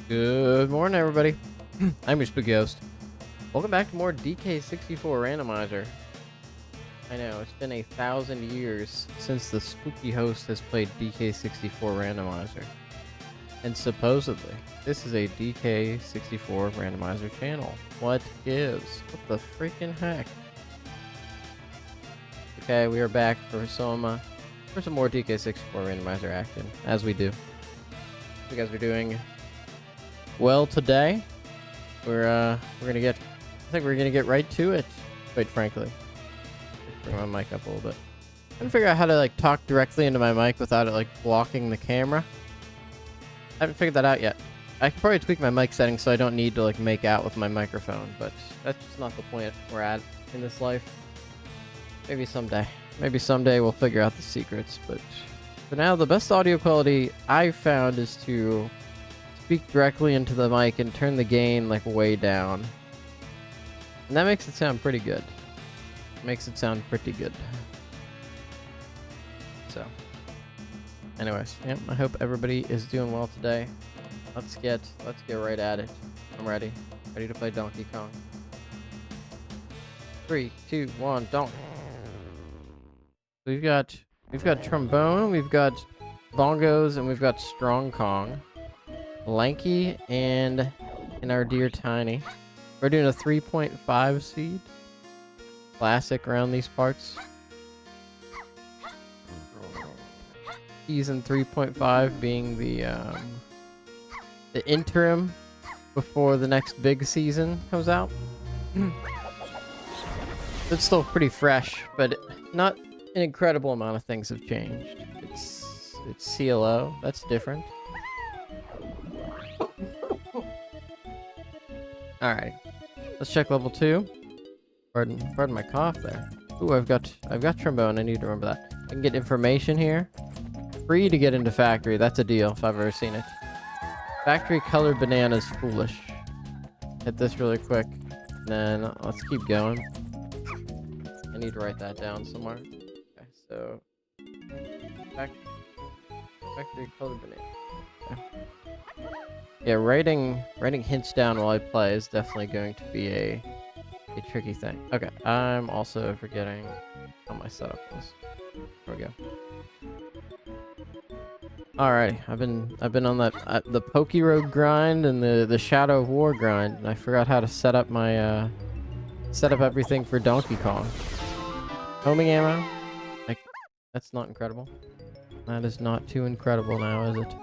Good morning, everybody. I'm your spooky host. Welcome back to more DK64 Randomizer. I know, it's been 1,000 years since the spooky host has played DK64 Randomizer. And supposedly, this is a DK64 Randomizer channel. What gives? What the freaking heck? Okay, we are back for some more DK64 Randomizer action, as we do. You guys are doing well today. We're gonna get, I think we're gonna get right to it, quite frankly. Bring my mic up a little bit. I'm trying to figure out how to like talk directly into my mic without it like blocking the camera. I haven't figured that out yet. I can probably tweak my mic settings so I don't need to like make out with my microphone, but that's just not the point we're at in this life. Maybe someday. Maybe someday we'll figure out the secrets, but for now, the best audio quality I've found is to speak directly into the mic and turn the gain like way down. And that makes it sound pretty good. Makes it sound pretty good. So, anyways, yeah, I hope everybody is doing well today. Let's get right at it. I'm ready. Ready to play Donkey Kong. 3, 2, 1, don't. We've got trombone, we've got bongos, and we've got strong Kong. Lanky and our dear Tiny. We're doing a 3.5 seed. Classic around these parts. Season 3.5 being the interim before the next big season comes out. It's still pretty fresh, but not an incredible amount of things have changed. It's CLO. That's different. Alright, let's check level 2. Pardon my cough there. Ooh, I've got trombone. I need to remember that. I can get information here. Free to get into factory. That's a deal if I've ever seen it. Factory colored banana is foolish. Hit this really quick. And then let's keep going. I need to write that down somewhere. Okay, so factory colored banana. Okay. Yeah, writing hints down while I play is definitely going to be a tricky thing. Okay, I'm also forgetting how my setup was. There we go. Alrighty, I've been on that the Pokey Road grind and the Shadow of War grind, and I forgot how to set up my set up everything for Donkey Kong. Homing ammo, like that's not incredible. That is not too incredible now, is it?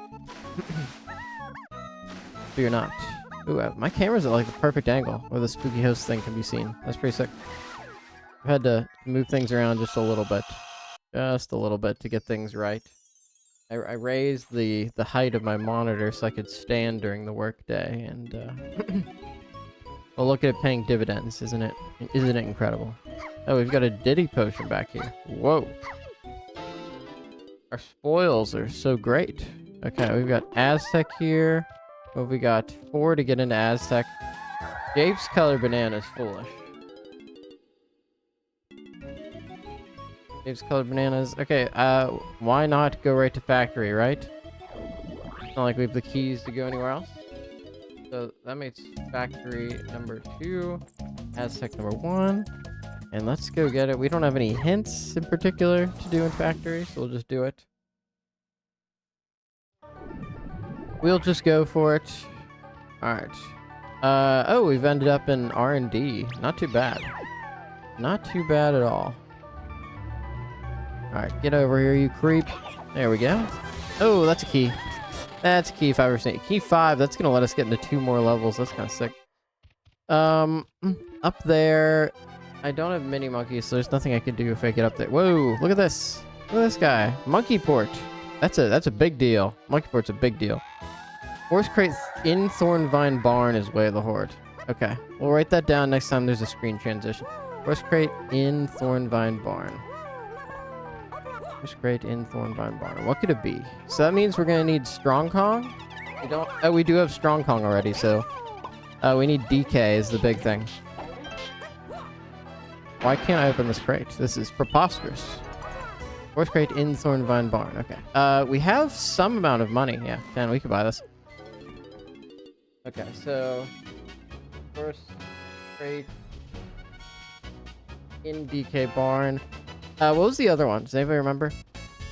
Fear not. Ooh, my camera's at like the perfect angle where the spooky host thing can be seen. That's pretty sick. I've had to move things around just a little bit. Just a little bit to get things right. I raised the height of my monitor so I could stand during the workday, and well, look at it paying dividends, isn't it? Isn't it incredible? Oh, we've got a Diddy potion back here. Whoa. Our spoils are so great. Okay, we've got Aztec here. Well, we got 4 to get into Aztec. Jape's color banana is foolish. Jape's colored bananas. Okay, why not go right to factory, right? It's not like we have the keys to go anywhere else. So that makes factory number 2, Aztec number 1. And let's go get it. We don't have any hints in particular to do in factory, so we'll just do it. We'll just go for it. Alright. Oh, we've ended up in R&D. Not too bad. Not too bad at all. Alright, get over here, you creep. There we go. Oh, that's a key. That's a key if I've ever seen it. Key 5, that's gonna let us get into 2 more levels. That's kind of sick. Up there, I don't have mini monkeys, so there's nothing I can do if I get up there. Whoa, look at this. Look at this guy. Monkey port. That's a big deal. Monkey port's a big deal. Horse crate in Thornvine Barn is way of the horde. Okay, we'll write that down next time there's a screen transition. Horse crate in Thornvine Barn. Horse crate in Thornvine Barn. What could it be? So that means we're gonna need Strong Kong? We don't. Oh, we do have Strong Kong already, so we need DK is the big thing. Why can't I open this crate? This is preposterous. Horse crate in Thornvine Barn. Okay. We have some amount of money. Yeah, 10. We could buy this. Okay, so first straight in DK barn. What was the other one? Does anybody remember?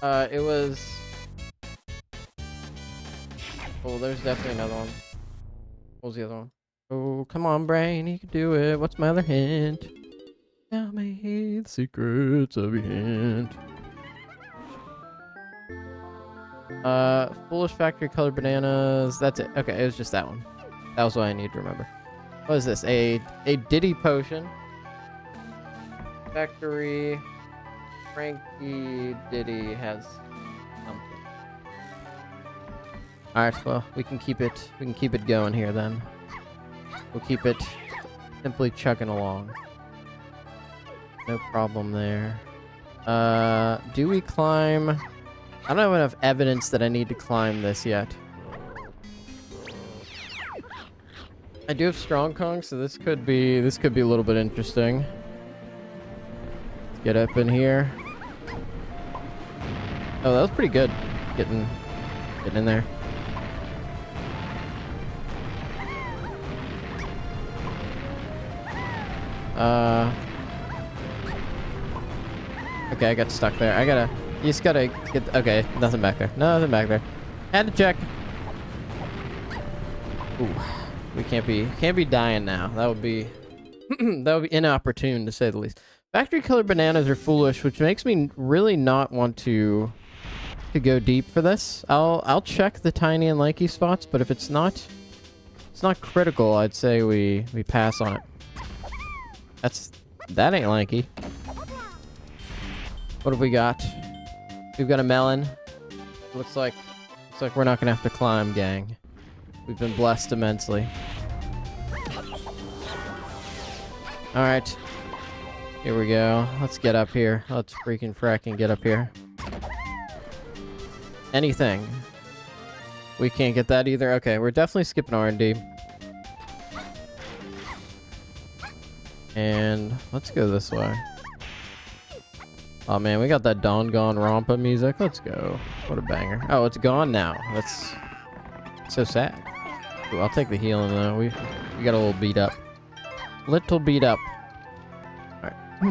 It was. Oh, there's definitely another one. What was the other one? Oh, come on, brain, you can do it. What's my other hint? Tell me the secrets of your hint. Foolish factory colored bananas. That's it. Okay, it was just that one. That was what I need to remember. What is this? A Diddy potion. Factory. Frankie Diddy has something. Alright, well, we can keep it going here then. We'll keep it simply chugging along. No problem there. Do we climb? I don't have enough evidence that I need to climb this yet. I do have strong Kong, so this could be a little bit interesting. Let's get up in here. Oh, that was pretty good. Getting in there. Okay, I got stuck there. You just gotta get, okay, nothing back there. Nothing back there. Had to check. Ooh, we can't be dying now. That would be, that would be inopportune to say the least. Factory colored bananas are foolish, which makes me really not want to go deep for this. I'll check the tiny and lanky spots, but if it's not critical, I'd say we pass on it. That ain't lanky. What have we got? We've got a melon. Looks like we're not gonna have to climb, gang. We've been blessed immensely. Alright. Here we go. Let's get up here. Let's freaking fracking get up here. Anything. We can't get that either. Okay, we're definitely skipping R&D. And let's go this way. Oh man, we got that Dawn Gone Rompa music. Let's go. What a banger. Oh, it's gone now. That's so sad. Ooh, I'll take the healing though. We got a little beat up. Little beat up. Alright. So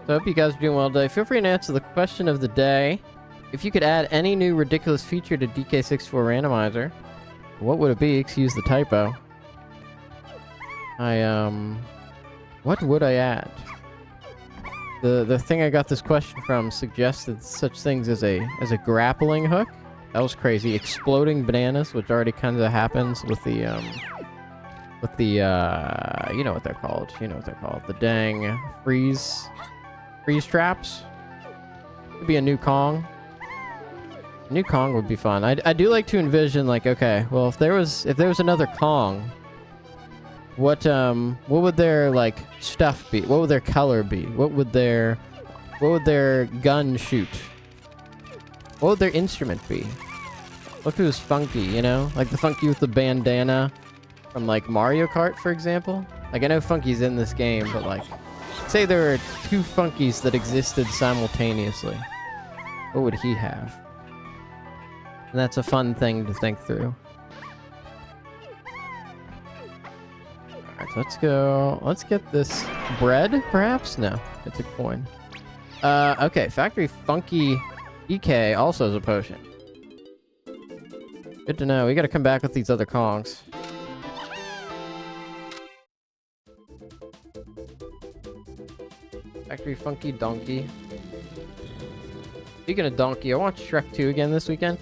I hope you guys are doing well today. Feel free to answer the question of the day. If you could add any new ridiculous feature to DK64 Randomizer, what would it be? Excuse the typo. What would I add? The thing I got this question from suggested such things as a grappling hook. That was crazy. Exploding bananas, which already kind of happens with the you know what they're called. You know what they're called. The dang freeze traps. Could be a new Kong. A new Kong would be fun. I do like to envision, like, okay, well, if there was another Kong, what would their like stuff be? What would their color be? What would their gun shoot? What would their instrument be? What if it was funky, you know? Like the Funky with the bandana from like Mario Kart, for example? Like I know Funky's in this game, but like say there were two Funkies that existed simultaneously. What would he have? And that's a fun thing to think through. Let's go. Let's get this bread, perhaps? No, it's a coin. Okay, Factory Funky EK also is a potion. Good to know. We gotta come back with these other Kongs. Factory Funky Donkey. Speaking of Donkey, I watched Shrek 2 again this weekend.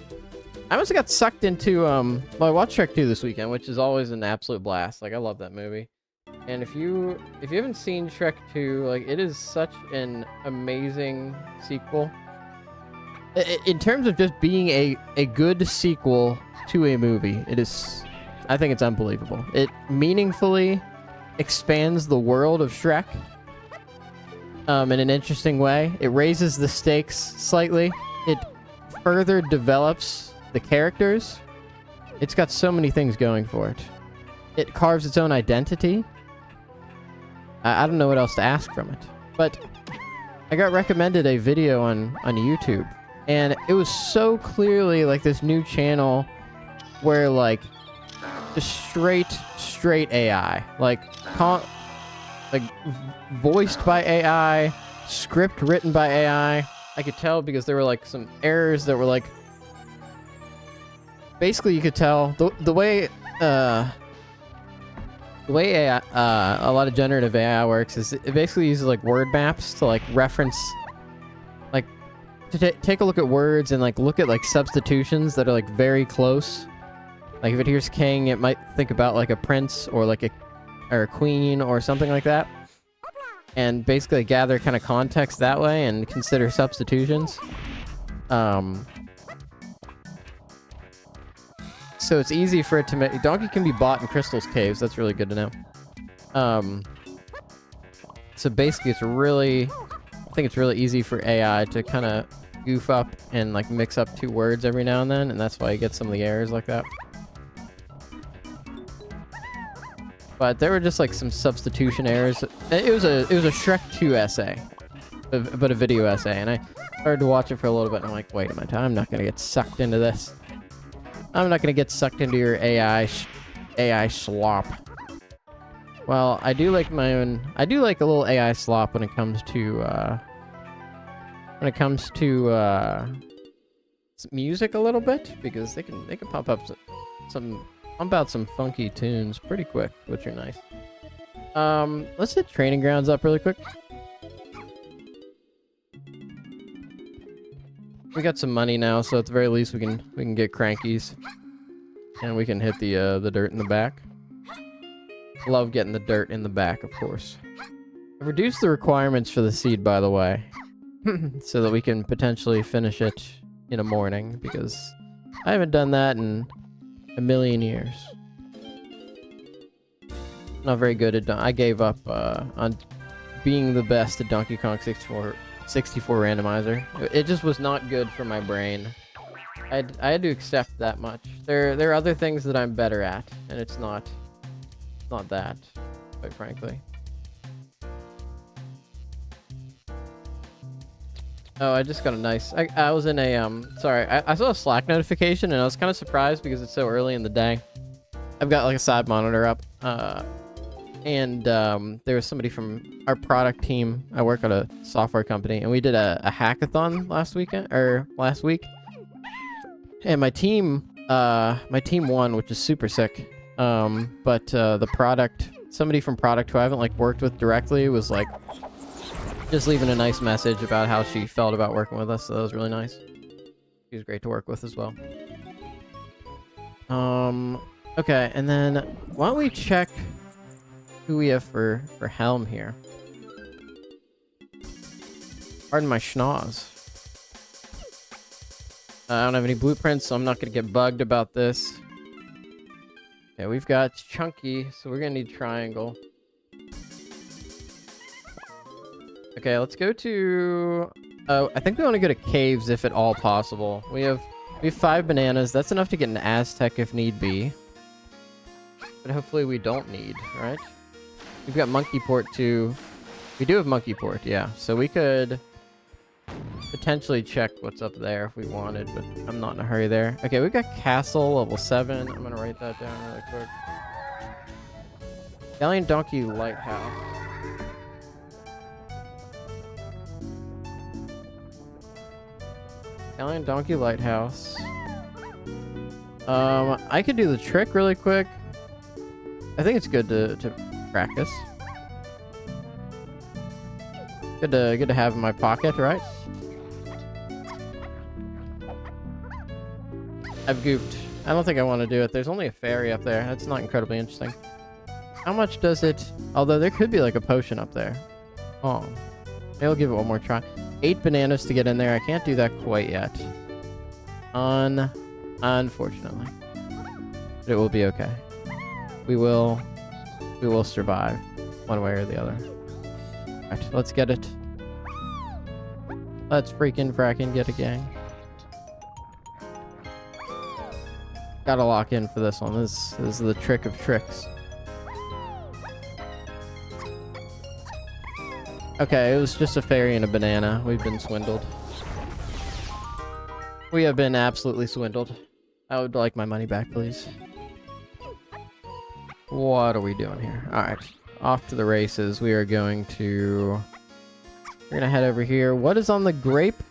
I also got sucked into, well, I watched Shrek 2 this weekend, which is always an absolute blast. Like, I love that movie. And if you haven't seen Shrek 2, like, it is such an amazing sequel. In terms of just being a good sequel to a movie, it is, I think it's unbelievable. It meaningfully expands the world of Shrek in an interesting way. It raises the stakes slightly. It further develops the characters. It's got so many things going for it. It carves its own identity. I don't know what else to ask from it. But I got recommended a video on YouTube, and it was so clearly like this new channel where like just straight AI. Like voiced by AI, script written by AI. I could tell because there were like some errors that were like, basically you could tell the way AI, a lot of generative AI works is it basically uses like word maps to like reference, like to take a look at words and like look at like substitutions that are like very close. Like if it hears king, it might think about like a prince or like a queen or something like that. And basically gather kind of context that way and consider substitutions. So it's easy for it to make... Donkey can be bought in Crystal's caves. That's really good to know. So basically it's really... I think it's really easy for AI to kind of goof up and like mix up two words every now and then. And that's why you get some of the errors like that. But there were just like some substitution errors. It was a Shrek 2 essay, but a video essay, and I started to watch it for a little bit, and I'm like, wait a minute, I'm not gonna get sucked into this. I'm not gonna get sucked into your AI slop. Well, I do like my own. I do like a little AI slop when it comes to music a little bit, because they can pump up pump out some funky tunes pretty quick, which are nice. Let's hit training grounds up really quick. We got some money now, so at the very least we can get crankies, and we can hit the dirt in the back. Love getting the dirt in the back, of course. I've reduced the requirements for the seed, by the way, so that we can potentially finish it in a morning, because I haven't done that in a million years. Not very good at... I gave up on being the best at Donkey Kong 64 Randomizer. It just was not good for my brain. I had to accept that much. There are other things that I'm better at, and it's not that, quite frankly. Oh, I just got a nice... I was in a... Sorry, I saw a Slack notification, and I was kind of surprised because it's so early in the day. I've got, like, a side monitor up. And there was somebody from our product team. I work at a software company, and we did a hackathon last week. And my team won, which is super sick. But somebody from product who I haven't, like, worked with directly was, like... just leaving a nice message about how she felt about working with us, so that was really nice. She was great to work with as well. Okay, and then why don't we check who we have for Helm here? Pardon my schnoz. I don't have any blueprints, so I'm not gonna get bugged about this. Okay, we've got Chunky, so we're gonna need Triangle. Okay, let's go to... I think we want to go to caves if at all possible. We have 5 bananas. That's enough to get an Aztec if need be. But hopefully we don't need, right? We've got Monkey Port too. We do have Monkey Port, yeah. So we could potentially check what's up there if we wanted, but I'm not in a hurry there. Okay, we've got Castle, level 7. I'm going to write that down really quick. Galleon Donkey Lighthouse. Galleon Donkey Lighthouse. I could do the trick really quick. I think it's good to practice. Good to have in my pocket, right? I've goofed. I don't think I want to do it. There's only a fairy up there. That's not incredibly interesting. How much does it... Although there could be like a potion up there. Oh. Maybe I'll give it one more try. 8 bananas to get in there. I can't do that quite yet. Unfortunately. But it will be okay. We will survive. One way or the other. Alright, let's get it. Let's freaking fracking get a gang. Gotta lock in for this one. This is the trick of tricks. Okay, it was just a fairy and a banana. We've been swindled. We have been absolutely swindled. I would like my money back, please. What are we doing here? Alright. Off to the races. We're gonna head over here. What is on the grape?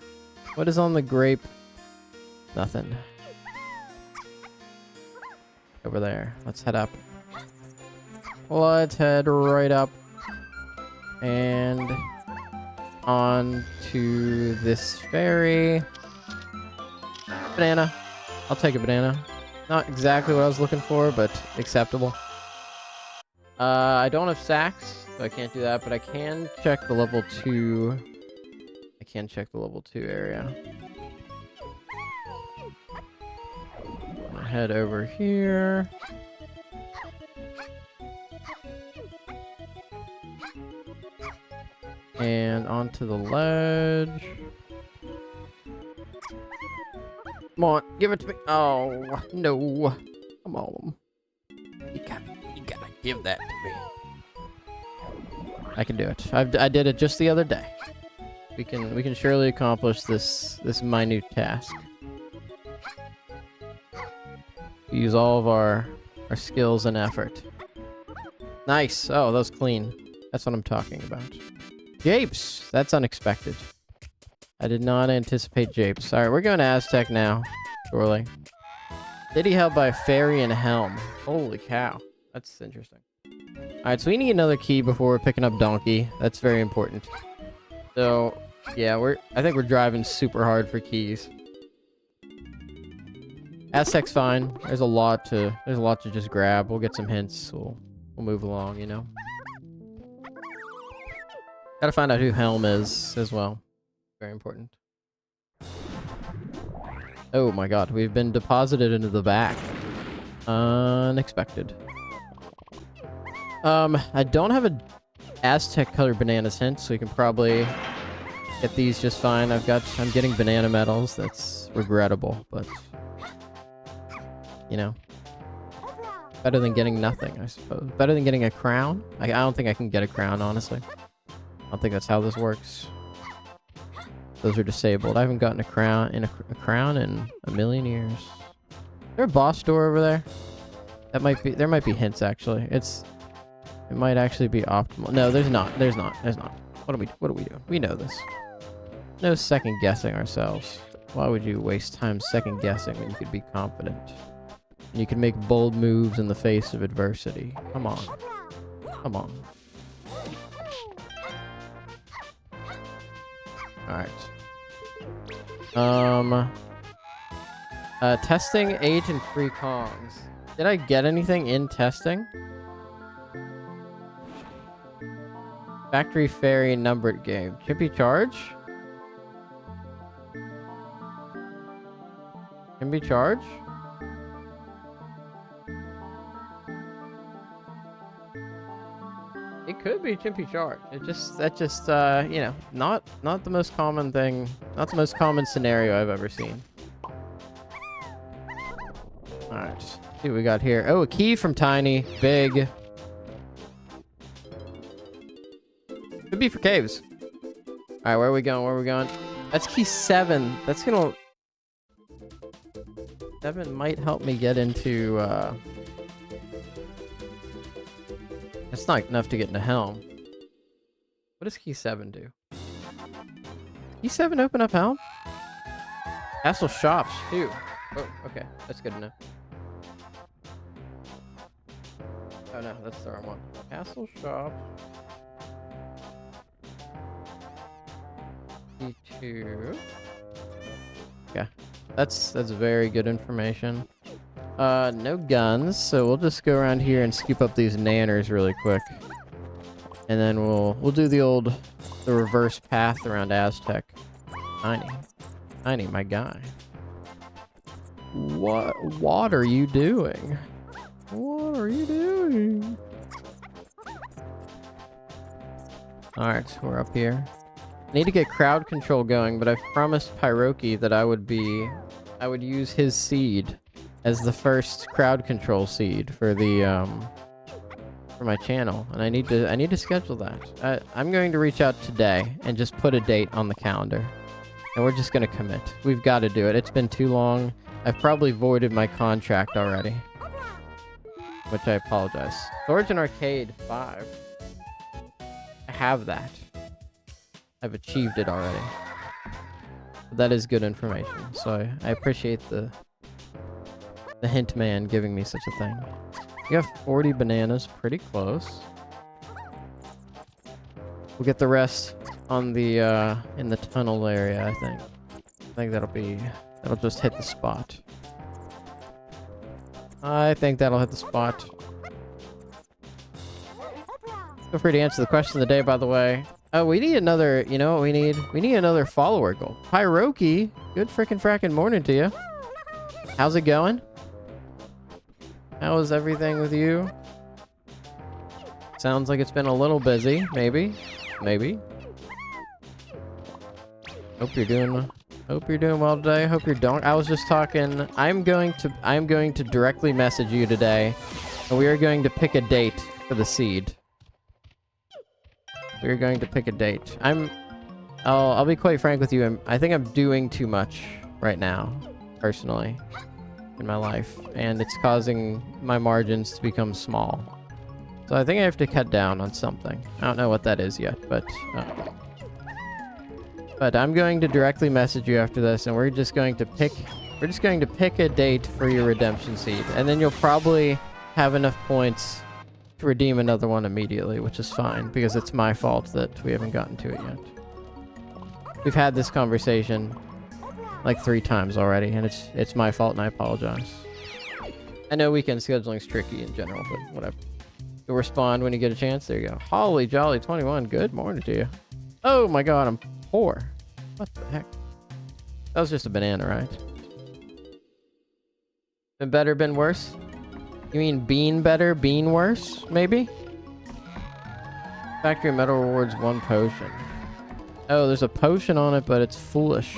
What is on the grape? Nothing. Over there. Let's head up. Let's head right up. And on to this ferry. Banana. I'll take a banana. Not exactly what I was looking for, but acceptable. I don't have sacks, so I can't do that, but I can check the level 2. I can check the level 2 area. I'm gonna head over here. And onto the ledge. Come on, give it to me. Oh, no. Come on. You gotta give that to me. I can do it. I did it just the other day. We can surely accomplish this minute task. Use all of our skills and effort. Nice. Oh, that was clean. That's what I'm talking about. Japes! That's unexpected. I did not anticipate Japes. Alright, we're going to Aztec now. Surely. City held by Fairy and Helm. Holy cow. That's interesting. Alright, so we need another key before we're picking up Donkey. That's very important. So, yeah, I think we're driving super hard for keys. Aztec's fine. There's a lot to just grab. We'll get some hints. We'll move along, you know. Gotta find out who Helm is as well. Very important. Oh my god, we've been deposited into the back. Unexpected. I don't have a Aztec colored bananas hint, so we can probably get these just fine. I'm getting banana medals. That's regrettable, but you know, better than getting nothing, I suppose. Better than getting a crown. I don't think I can get a crown, honestly. I don't think that's how this works. Those are disabled. I haven't gotten a crown in a million years. Is there a boss door over there? There might be hints actually. It might actually be optimal. No, there's not. What are we doing? We know this. No second guessing ourselves. Why would you waste time second guessing when you could be confident? And you can make bold moves in the face of adversity. Come on. Come on. Alright. Testing age and free Kongs. Did I get anything in testing? Factory Fairy numbered game. Chippy charge? Can be charge? It could be Chimpy charge. That's just you know, not the most common thing, not the most common scenario I've ever seen. Alright, see what we got here. Oh, a key from Tiny. Big. Could be for caves. Alright, where are we going? Where are we going? That's key 7. That's gonna... 7 might help me get into, That's not enough to get into Helm. What does key 7 do? Key 7 open up Helm? Castle shops, too. Oh, okay. That's good to know. Oh, no. That's the wrong one. Castle shops. Key 2. Okay. That's very good information. No guns, so we'll just go around here and scoop up these nanners really quick. And then we'll do the reverse path around Aztec. Tiny, my guy. What are you doing? What are you doing? Alright, we're up here. I need to get crowd control going, but I've promised Pyroki that I would use his seed as the first crowd control seed for the for my channel, and I need to schedule that. I'm going to reach out today and just put a date on the calendar, and we're just gonna commit. We've got to do it. It's been too long. I've probably voided my contract already. which I apologize. Origin Arcade 5. I have that. I've achieved it already. But that is good information, so I appreciate the hint man giving me such a thing. You have 40 bananas, pretty close. We'll get the rest on the in the tunnel area, I think. I think that'll just hit the spot. I think that'll hit the spot. Feel free to answer the question of the day, by the way. Oh, we need another, you know what we need? We need another follower goal. Pyroki, good frickin' morning to you. How's it going? How is everything with you? Sounds like it's been a little busy, maybe. Maybe. Hope you're doing well today. Hope you're doing. I was just talking. I'm going to directly message you today, and we are going to pick a date for the seed. We are going to pick a date. I'll be quite frank with you. I think I'm doing too much right now, personally, in my life, and it's causing my margins to become small. So I think I have to cut down on something. I don't know what that is yet, but I'm going to directly message you after this, and we're just going to pick a date for your redemption seed, and then you'll probably have enough points to redeem another one immediately, which is fine because it's my fault that we haven't gotten to it yet. We've had this conversation like 3 times already, and it's my fault, and I apologize. I know weekend scheduling's tricky in general, but whatever. You'll respond when you get a chance. There you go. Holly Jolly 21. Good morning to you. Oh my god, I'm poor. What the heck? That was just a banana, right? Been better, been worse? You mean bean better, bean worse, maybe? Factory Metal rewards 1 potion. Oh, there's a potion on it, but it's foolish.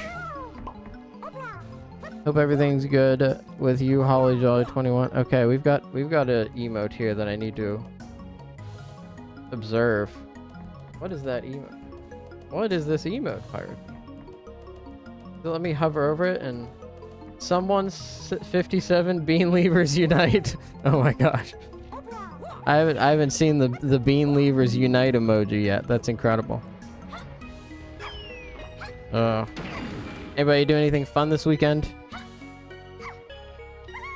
Hope everything's good with you, Holly Jolly 21. Okay, we've got an emote here that I need to observe. What is that emote? What is this emote, pirate? So let me hover over it and someone's 57 bean levers unite. Oh my gosh. I haven't seen the bean levers unite emoji yet. That's incredible. Anybody do anything fun this weekend?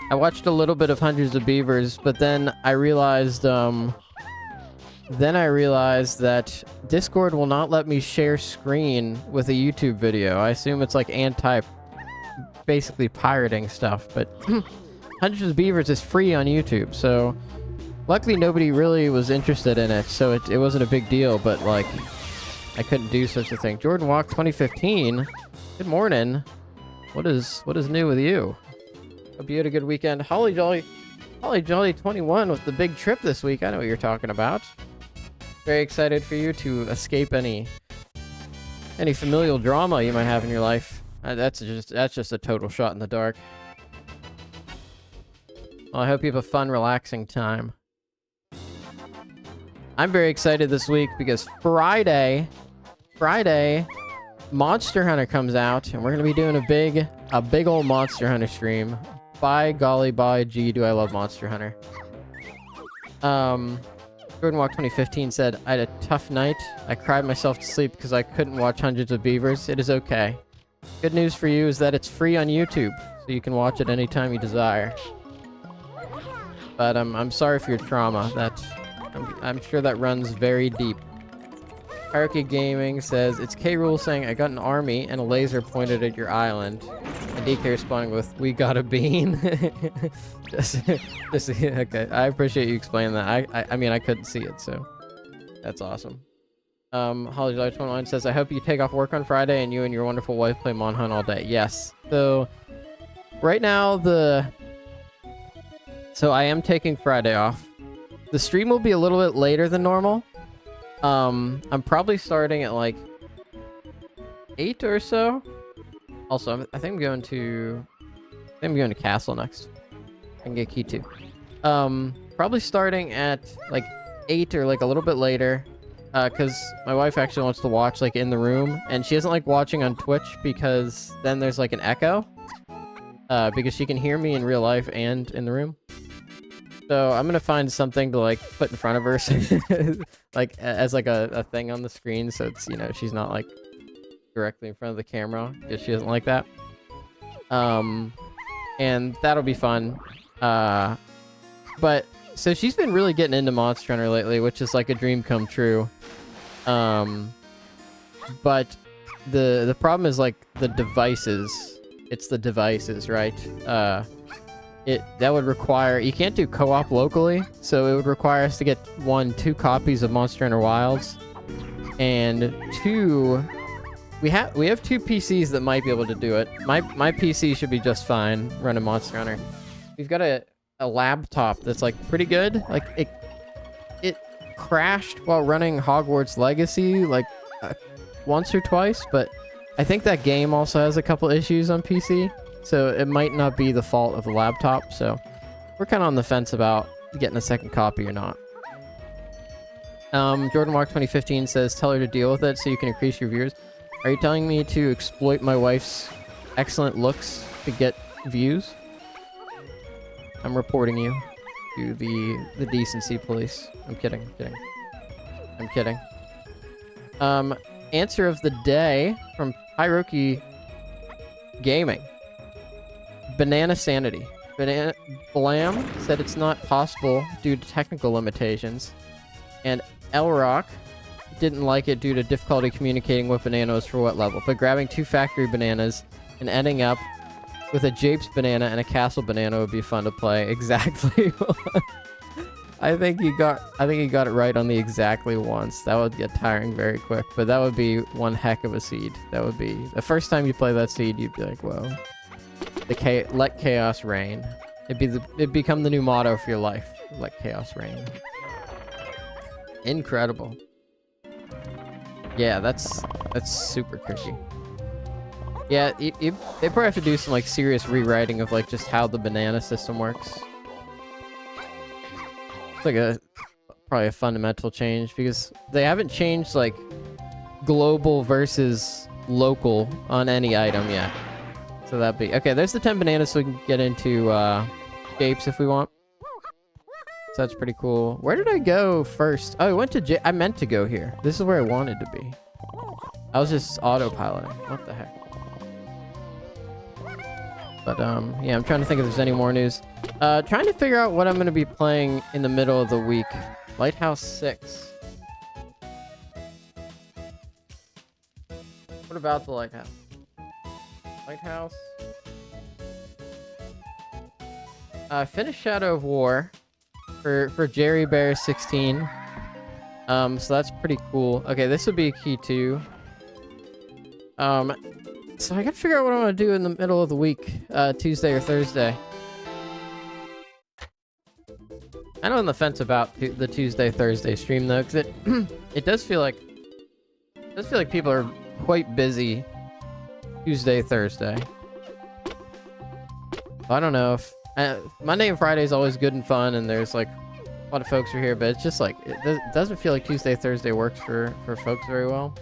I watched a little bit of Hundreds of Beavers, but then I realized that Discord will not let me share screen with a YouTube video. I assume it's like basically pirating stuff, but Hundreds of Beavers is free on YouTube, so luckily nobody really was interested in it, so it wasn't a big deal, but like I couldn't do such a thing. Jordan Walk 2015. Good morning. What is new with you? Hope you had a good weekend. Holly Jolly 21 with the big trip this week. I know what you're talking about. Very excited for you to escape any familial drama you might have in your life. That's just a total shot in the dark. Well, I hope you have a fun, relaxing time. I'm very excited this week because Friday, Monster Hunter comes out, and we're gonna be doing a big old Monster Hunter stream. By golly, by gee, do I love Monster Hunter. Jordan Walk 2015 said, I had a tough night. I cried myself to sleep because I couldn't watch Hundreds of Beavers. It is okay. Good news for you is that it's free on YouTube, so you can watch it anytime you desire. But I'm sorry for your trauma. I'm sure that runs very deep. Hierarchy Gaming says, it's K-Rule saying, I got an army and a laser pointed at your island. And DK responding with, we got a bean. Okay, I appreciate you explaining that. I mean, I couldn't see it, so that's awesome. Holly July 21 says, I hope you take off work on Friday and you and your wonderful wife play Mon Hunt all day. Yes. So, right now, So I am taking Friday off. The stream will be a little bit later than normal. I'm probably starting at like 8 or so. Also, I think I'm going to Castle next. I can get key 2. Probably starting at like 8 or like a little bit later. Because my wife actually wants to watch like in the room, and she doesn't like watching on Twitch because then there's like an echo. Because she can hear me in real life and in the room. So I'm gonna find something to like put in front of her, like as like a thing on the screen, so it's, you know, she's not like directly in front of the camera because she doesn't like that. And that'll be fun. But so she's been really getting into Monster Hunter lately, which is like a dream come true. But the problem is like the devices. It's the devices, right? That would require, you can't do co-op locally, so it would require us to get 2 copies of Monster Hunter Wilds, and 2, we have 2 PCs that might be able to do it. My PC should be just fine running Monster Hunter. We've got a laptop that's like pretty good. Like it crashed while running Hogwarts Legacy like once or twice, but I think that game also has a couple issues on PC. So it might not be the fault of the laptop, so we're kind of on the fence about getting a second copy or not. Jordan Mark 2015 says, tell her to deal with it so you can increase your views. Are you telling me to exploit my wife's excellent looks to get views? I'm reporting you to the decency police. I'm kidding. I'm kidding. Answer of the day from Hiroki Gaming. Banana Sanity. Blam said it's not possible due to technical limitations. And Elrock didn't like it due to difficulty communicating what banana was for what level. But grabbing 2 factory bananas and ending up with a Japes banana and a castle banana would be fun to play. Exactly. I think you got it right on the exactly once. That would get tiring very quick, but that would be one heck of a seed. That would be the first time you play that seed, you'd be like, whoa. Let chaos reign. It'd become the new motto for your life. Let chaos reign. Incredible. Yeah, that's super tricky. Yeah, they probably have to do some like serious rewriting of like just how the banana system works. It's like probably a fundamental change because they haven't changed like global versus local on any item yet. So that'd be okay. There's the 10 bananas, so we can get into Japes if we want. So that's pretty cool. Where did I go first? Oh, I went to I meant to go here. This is where I wanted to be. I was just autopiloting. What the heck? But yeah, I'm trying to think if there's any more news. Trying to figure out what I'm going to be playing in the middle of the week. Lighthouse 6. What about the Lighthouse? Lighthouse. Finished Shadow of War for Jerry Bear 16. So that's pretty cool. Okay, this would be a key too. So I gotta figure out what I'm gonna do in the middle of the week, Tuesday or Thursday. I know on the fence about the Tuesday Thursday stream though, because it does feel like people are quite busy Tuesday Thursday. I don't know if Monday and Friday is always good and fun, and there's like a lot of folks are here, but it's just like it doesn't feel like Tuesday Thursday works for folks very well.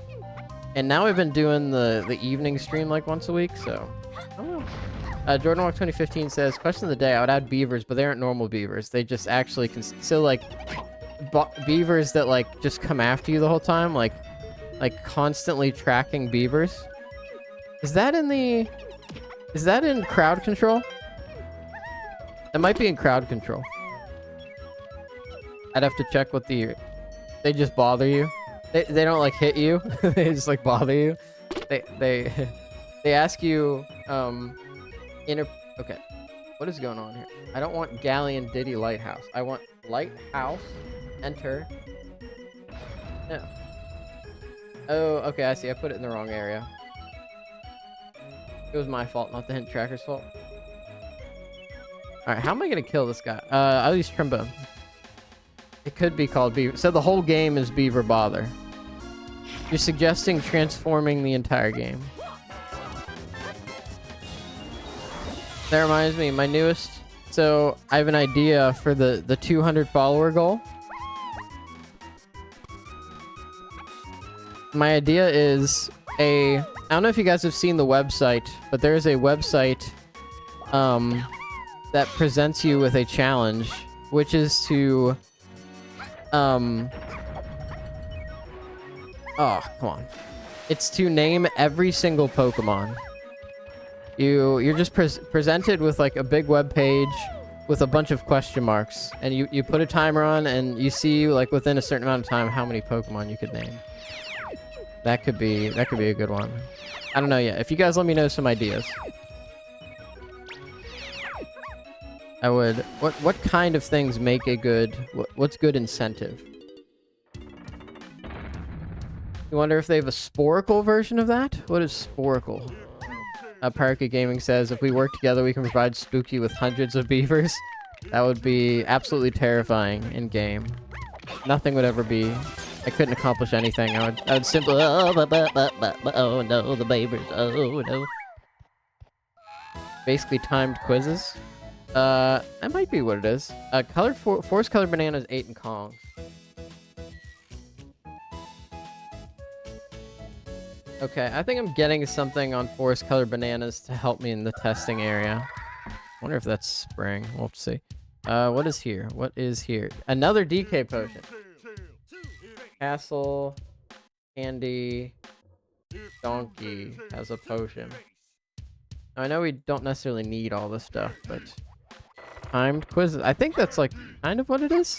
And now we've been doing the evening stream like once a week, so I don't know. Jordan Walk 2015 says, question of the day, I would add beavers, but they aren't normal beavers. They just actually so like beavers that like just come after you the whole time, like constantly tracking beavers. Is that in crowd control? That might be in crowd control. I'd have to check what they just bother you. They don't like hit you. They just like bother you. They ask you okay. What is going on here? I don't want Galleon Diddy Lighthouse. I want Lighthouse. Enter. No. Oh, okay, I see. I put it in the wrong area. It was my fault, not the hint tracker's fault. Alright, how am I gonna kill this guy? I'll use Trombone. It could be called Beaver. So the whole game is Beaver Bother. You're suggesting transforming the entire game. That reminds me, my newest... So, I have an idea for the 200 follower goal. My idea is I don't know if you guys have seen the website, but there is a website that presents you with a challenge which is to oh, come on. It's to name every single Pokemon. You're just presented with like a big web page with a bunch of question marks, and you put a timer on, and you see like within a certain amount of time how many Pokemon you could name. That could be a good one. I don't know yet. If you guys let me know some ideas. I would. What kind of things make a good? What's good incentive? You wonder if they have a Sporkle version of that? What is Sporkle? Paraka Gaming says, if we work together, we can provide Spooky with hundreds of beavers. That would be absolutely terrifying in game. Nothing would ever be. I couldn't accomplish anything. I would simply, oh no, the beavers, oh no. Basically timed quizzes. That might be what it is. Forest colored bananas, 8 in Kong. Okay, I think I'm getting something on forest colored bananas to help me in the testing area. Wonder if that's spring. We'll see. What is here? What is here? Another DK potion. Castle, Candy, Donkey has a potion. Now, I know we don't necessarily need all this stuff, but timed quizzes. I think that's like kind of what it is.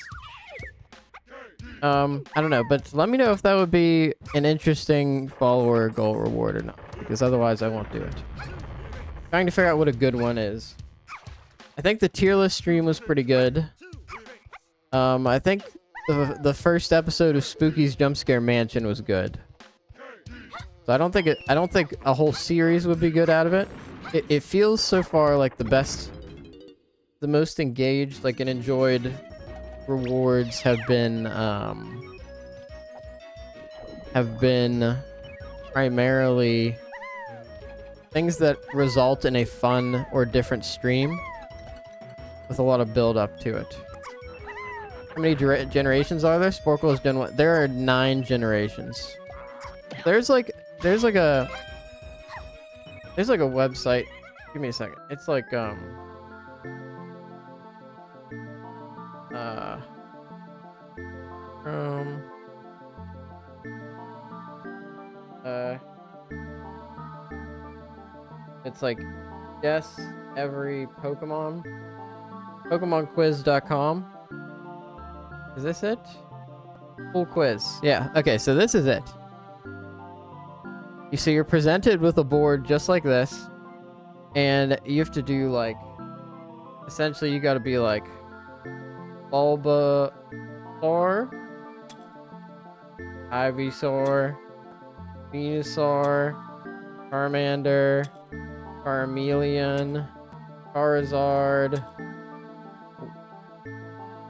I don't know, but let me know if that would be an interesting follower goal reward or not, because otherwise I won't do it. Trying to figure out what a good one is. I think the tier list stream was pretty good. I think the first episode of Spooky's Jump Scare Mansion was good. So I don't think a whole series would be good out of it. It feels so far like the most engaged, like, and enjoyed rewards have been primarily things that result in a fun or different stream with a lot of build up to it. How many generations are there? Sporkle has done what? There are 9 generations. There's like a website. Give me a second. It's like it's like guess every Pokemon. PokemonQuiz.com. Is this it? Full quiz. Yeah. Okay. So this is it. So you're presented with a board just like this, and you have to do like, essentially you got to be like Bulbasaur, Ivysaur, Venusaur, Charmander, Charmeleon, Charizard,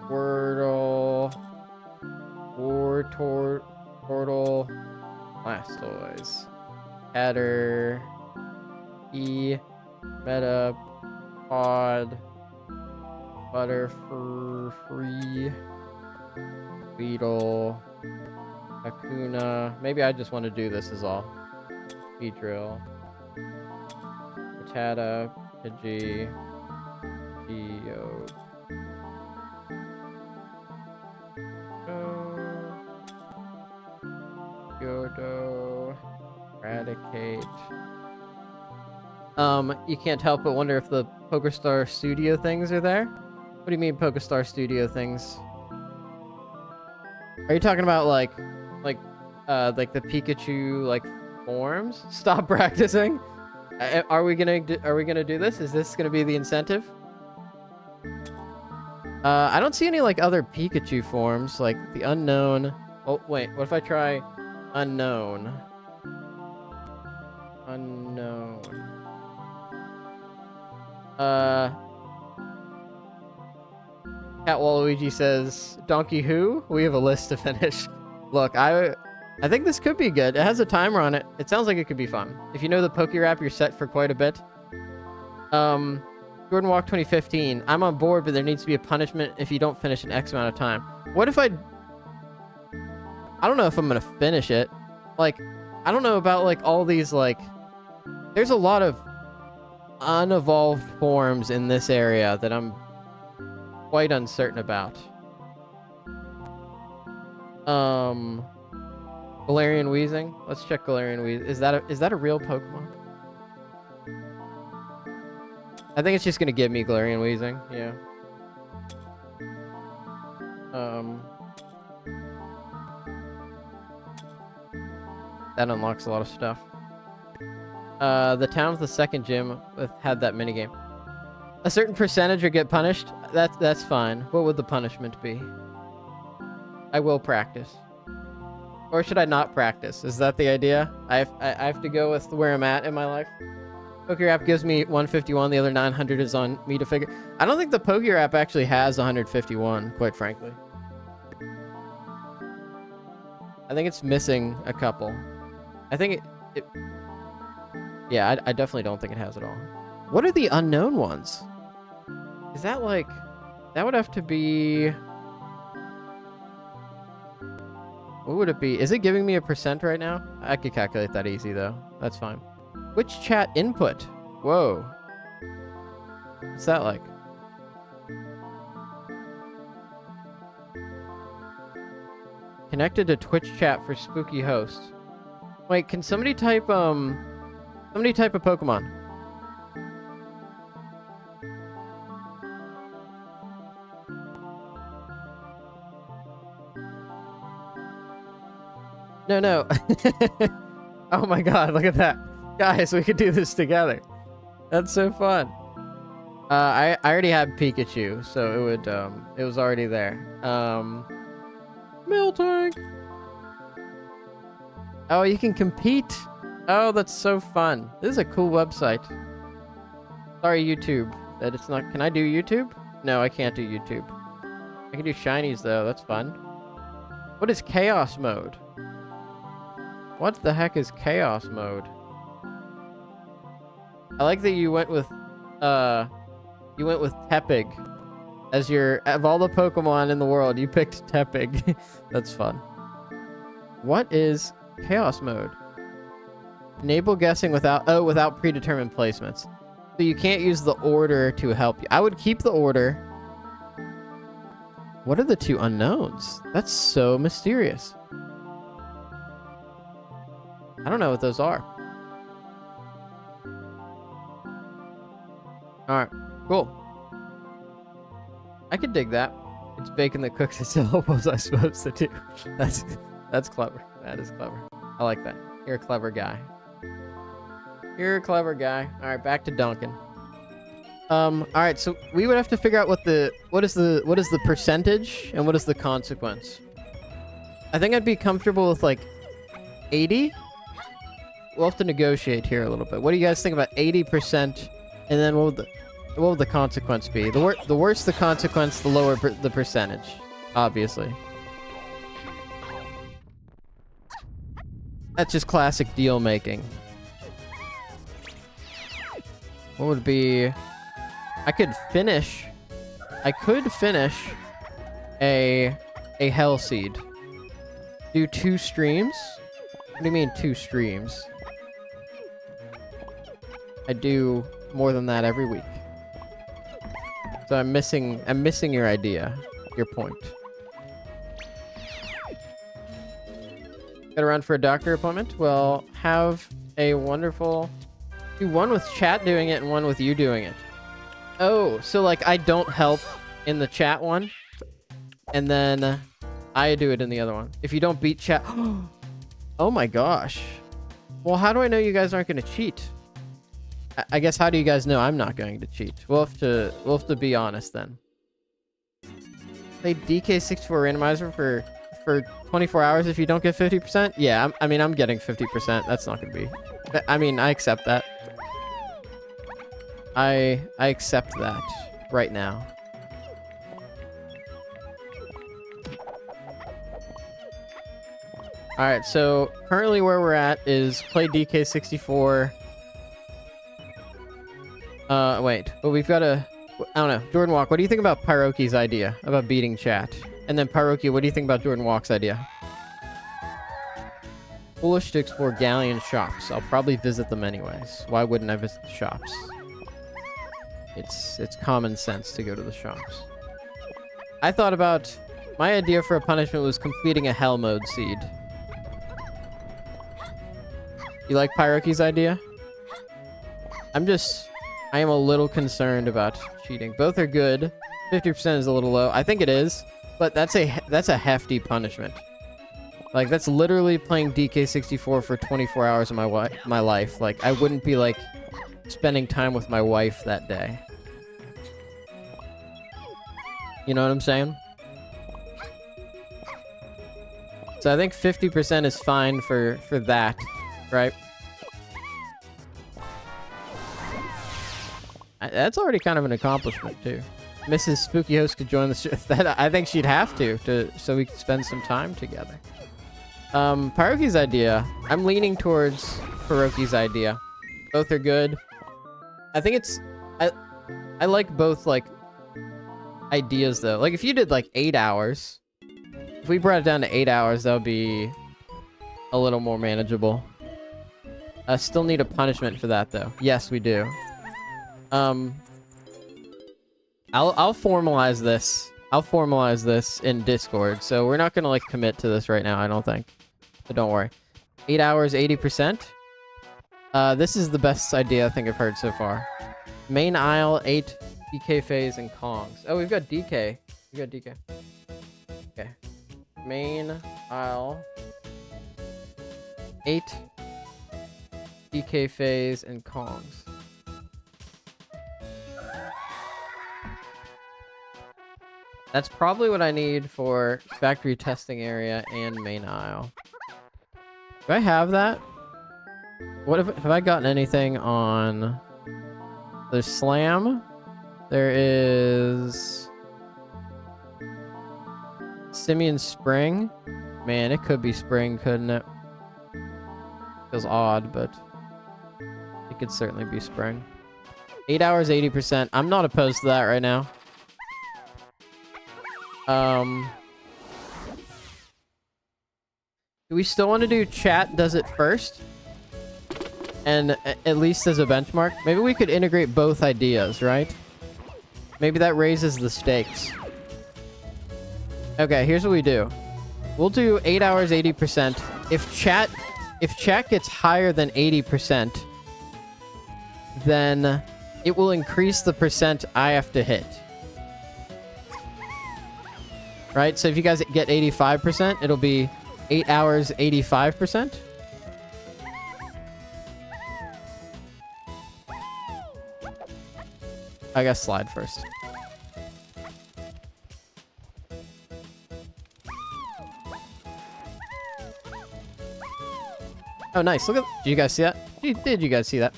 Wordle, Wartortle, Blastoise, Hatter, Metapod, Butterfree, Weedle, Hakuna. Maybe I just want to do this is all. Beedrill, Rattata, Pidgey, Geodude, Yodo, Eradicate. You can't help but wonder if the PokerStar Studio things are there. What do you mean PokerStar Studio things? Are you talking about like the Pikachu like forms? Stop practicing. Are we gonna do this? Is this gonna be the incentive? I don't see any like other Pikachu forms, like the unknown. Oh wait, what if I try unknown? Unknown. Cat Waluigi says, Donkey who? We have a list to finish. Look, I think this could be good. It has a timer on it. It sounds like it could be fun. If you know the Pokerap, you're set for quite a bit. Jordan Walk 2015. I'm on board, but there needs to be a punishment if you don't finish in X amount of time. What if I don't know if I'm gonna finish it. Like, I don't know about like all these like. There's a lot of unevolved forms in this area that I'm quite uncertain about. Galarian Weezing. Let's check Galarian Weezing. Is that a real Pokemon? I think it's just gonna give me Galarian Weezing. Yeah. That unlocks a lot of stuff. The town with the second gym had that minigame. A certain percentage would get punished. That's fine. What would the punishment be? I will practice. Or should I not practice? Is that the idea? I have to go with where I'm at in my life. Poker app gives me 151. The other 900 is on me to figure. I don't think the Poker app actually has 151, quite frankly. I think it's missing a couple. I think it yeah, I definitely don't think it has it all. What are the unknown ones? Is that like... That would have to be... What would it be? Is it giving me a percent right now? I could calculate that easy, though. That's fine. Which chat input? Whoa. What's that like? Connected to Twitch chat for spooky host. Wait, can somebody type, somebody type a Pokemon? No. Oh my god, look at that. Guys, we could do this together. That's so fun. I already had Pikachu, so it was already there. Miltank. Oh, you can compete. Oh, that's so fun. This is a cool website. Sorry, YouTube, that it's not... Can I do YouTube? No, I can't do YouTube. I can do shinies, though. That's fun. What is Chaos Mode? What the heck is Chaos Mode? I like that you went with Tepig as your... Of all the Pokemon in the world, you picked Tepig. That's fun. What is Chaos Mode? Enable guessing without predetermined placements. So you can't use the order to help you. I would keep the order. What are the two unknowns? That's so mysterious. I don't know what those are. Alright, cool. I could dig that. It's bacon that cooks itself. What was I supposed to do? That's clever. That is clever. I like that. You're a clever guy. You're a clever guy. Alright, back to Duncan. Alright, so we would have to figure out what is the percentage and what is the consequence. I think I'd be comfortable with like 80. We'll have to negotiate here a little bit. What do you guys think about 80%? And then what would the consequence be? The worse the consequence, the lower the percentage, obviously. That's just classic deal making. What would be... I could finish a Hell Seed. Do 2 streams? What do you mean 2 streams? I do more than that every week. So I'm missing your idea, your point. Gotta run for a doctor appointment? Well, have a wonderful... Do one with chat doing it and one with you doing it. Oh, so like I don't help in the chat one, and then I do it in the other one. If you don't beat chat... Oh my gosh. Well, how do I know you guys aren't going to cheat? I guess how do you guys know I'm not going to cheat? We'll have to be honest then. Play DK64 randomizer for 24 hours if you don't get 50%? Yeah, I mean, I'm getting 50%. That's not going to be... I mean, I accept that. I accept that right now. Alright, so currently where we're at is play DK64. Wait, but we've got a... I don't know. Jordan Walk, what do you think about Pyroki's idea about beating chat? And then Pyroki, what do you think about Jordan Walk's idea? Foolish to explore Galleon shops. I'll probably visit them anyways. Why wouldn't I visit the shops? It's common sense to go to the shops. I thought about... My idea for a punishment was completing a hell mode seed. You like Pyroki's idea? I am a little concerned about cheating. Both are good. 50% is a little low. I think it is, but that's a hefty punishment. Like, that's literally playing DK64 for 24 hours of my life. Like, I wouldn't be, like, spending time with my wife that day. You know what I'm saying? So I think 50% is fine for that, right? That's already kind of an accomplishment, too. Mrs. Spooky Host could join the show. I think she'd have to so we could spend some time together. Pyroki's idea. I'm leaning towards Pyroki's idea. Both are good. I think it's... I like both, like, ideas, though. Like, if you did, like, 8 hours... If we brought it down to 8 hours, that would be a little more manageable. I still need a punishment for that, though. Yes, we do. I'll formalize this. I'll formalize this in Discord, so we're not gonna, like, commit to this right now, I don't think. So don't worry. 8 hours, 80%. This is the best idea I think I've heard so far. Main aisle, 8 DK phase and Kongs. Oh, we've got DK. We got DK. Okay. Main aisle, 8 DK phase and Kongs. That's probably what I need for factory testing area and main aisle. Do I have that? What have I gotten anything on? There's Slam. There is Simeon Spring. Man, it could be Spring, couldn't it? Feels odd, but it could certainly be Spring. 8 hours, 80%. I'm not opposed to that right now. Do we still want to do chat does it first? And at least as a benchmark? Maybe we could integrate both ideas, right? Maybe that raises the stakes. Okay, here's what we do. We'll do 8 hours, 80%. If chat gets higher than 80%, then it will increase the percent I have to hit. Right? So if you guys get 85%, it'll be 8 hours, 85%. I guess slide first. Oh, nice. Look at... Did you guys see that? Did you guys see that?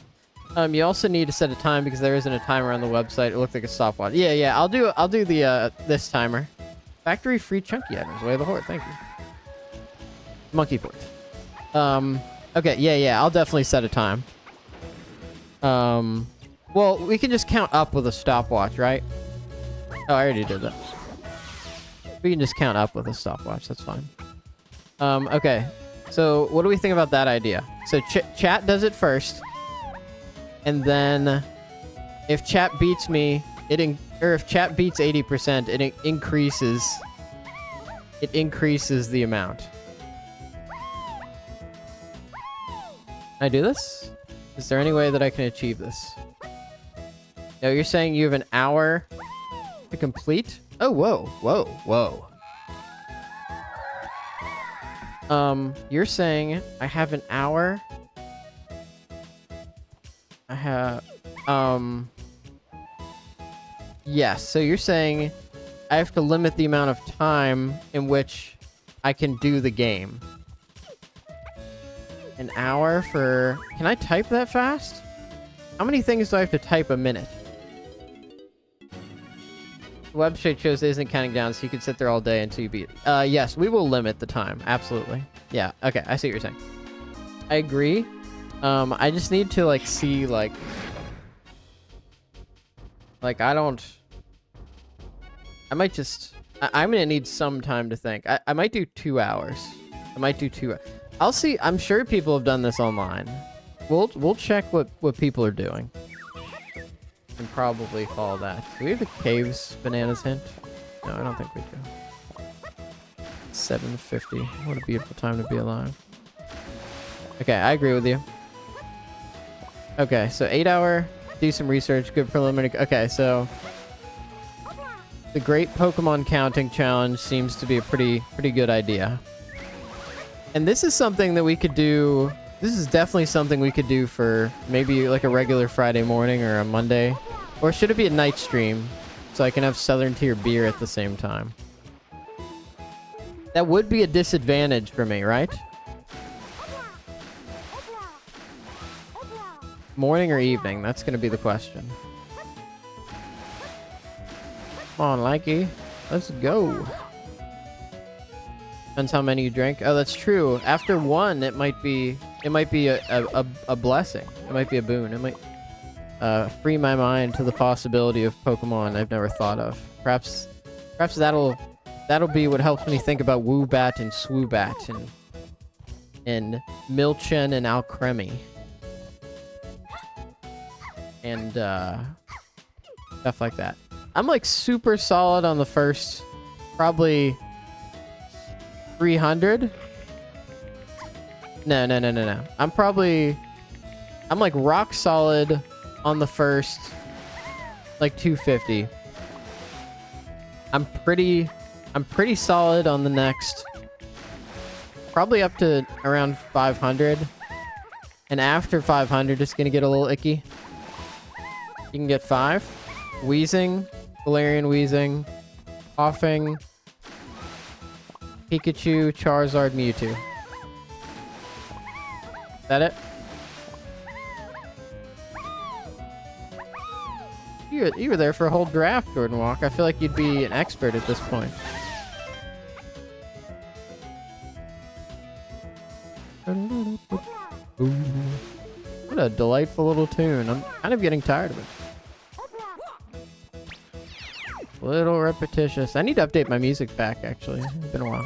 You also need to set a time because there isn't a timer on the website. It looked like a stopwatch. Yeah. I'll do the this timer. Factory free chunky items. Way of the Horde. Thank you. Monkey port. Okay. Yeah. I'll definitely set a time. Well, we can just count up with a stopwatch, right? Oh, I already did that. We can just count up with a stopwatch. That's fine. Okay. So, what do we think about that idea? So, chat does it first. And then, if chat beats me, or if chat beats 80%, it increases the amount. Can I do this? Is there any way that I can achieve this? No, you're saying you have an hour to complete? Oh, whoa. You're saying I have an hour? I have, yes, so you're saying I have to limit the amount of time in which I can do the game. An hour for... Can I type that fast? How many things do I have to type a minute? The website shows it isn't counting down, so you can sit there all day until you beat it. Yes, we will limit the time. Absolutely. Yeah, okay, I see what you're saying. I agree. I just need to, like, see, like, I don't... I might just... I'm gonna need some time to think. I might do 2 hours. I might do 2 hours. I'll see. I'm sure people have done this online. We'll check what people are doing. And probably follow that. Do we have a caves bananas hint? No, I don't think we do. 7:50. What a beautiful time to be alive. Okay, I agree with you. Okay, so 8 hour, do some research, good preliminary. Okay, so the Great Pokemon Counting Challenge seems to be a pretty good idea. And this is something that we could do. This is definitely something we could do for maybe like a regular Friday morning or a Monday. Or should it be a night stream so I can have Southern Tier beer at the same time? That would be a disadvantage for me, right? Morning or evening? That's going to be the question. Come on, Likey. Let's go. Depends how many you drink. Oh, that's true. After one, it might be a blessing. It might be a boon. It might free my mind to the possibility of Pokemon I've never thought of. Perhaps that'll be what helps me think about Woobat and Swoobat and Milchen and Alcremie. And stuff like that. I'm like super solid on the first probably 300. No. I'm like rock solid on the first like 250. I'm pretty solid on the next probably up to around 500. And after 500 it's gonna get a little icky. You can get 5. Wheezing, Galarian Wheezing, Coughing, Pikachu, Charizard, Mewtwo. Is that it? You were there for a whole draft, Jordan Walk. I feel like you'd be an expert at this point. What a delightful little tune. I'm kind of getting tired of it. Little repetitious. I need to update my music pack, actually. It's been a while.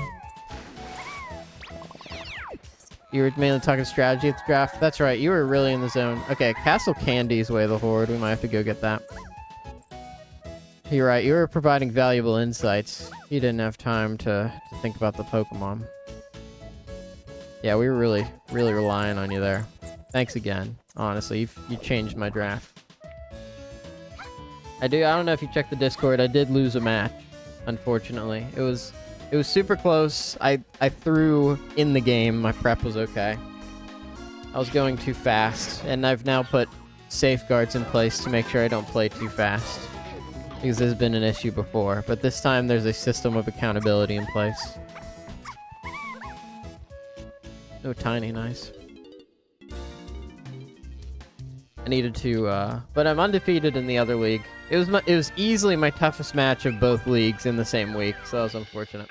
You were mainly talking strategy at the draft. That's right. You were really in the zone. Okay, Castle Candy's Way of the Horde. We might have to go get that. You're right. You were providing valuable insights. You didn't have time to think about the Pokemon. Yeah, we were really relying on you there. Thanks again. Honestly, you changed my draft. I don't know if you checked the Discord. I did lose a match, unfortunately. It was super close. I threw in the game. My prep was okay. I was going too fast, and I've now put safeguards in place to make sure I don't play too fast. Because this has been an issue before, but this time there's a system of accountability in place. Oh, tiny, nice. I needed to, but I'm undefeated in the other league. It was easily my toughest match of both leagues in the same week, so that was unfortunate.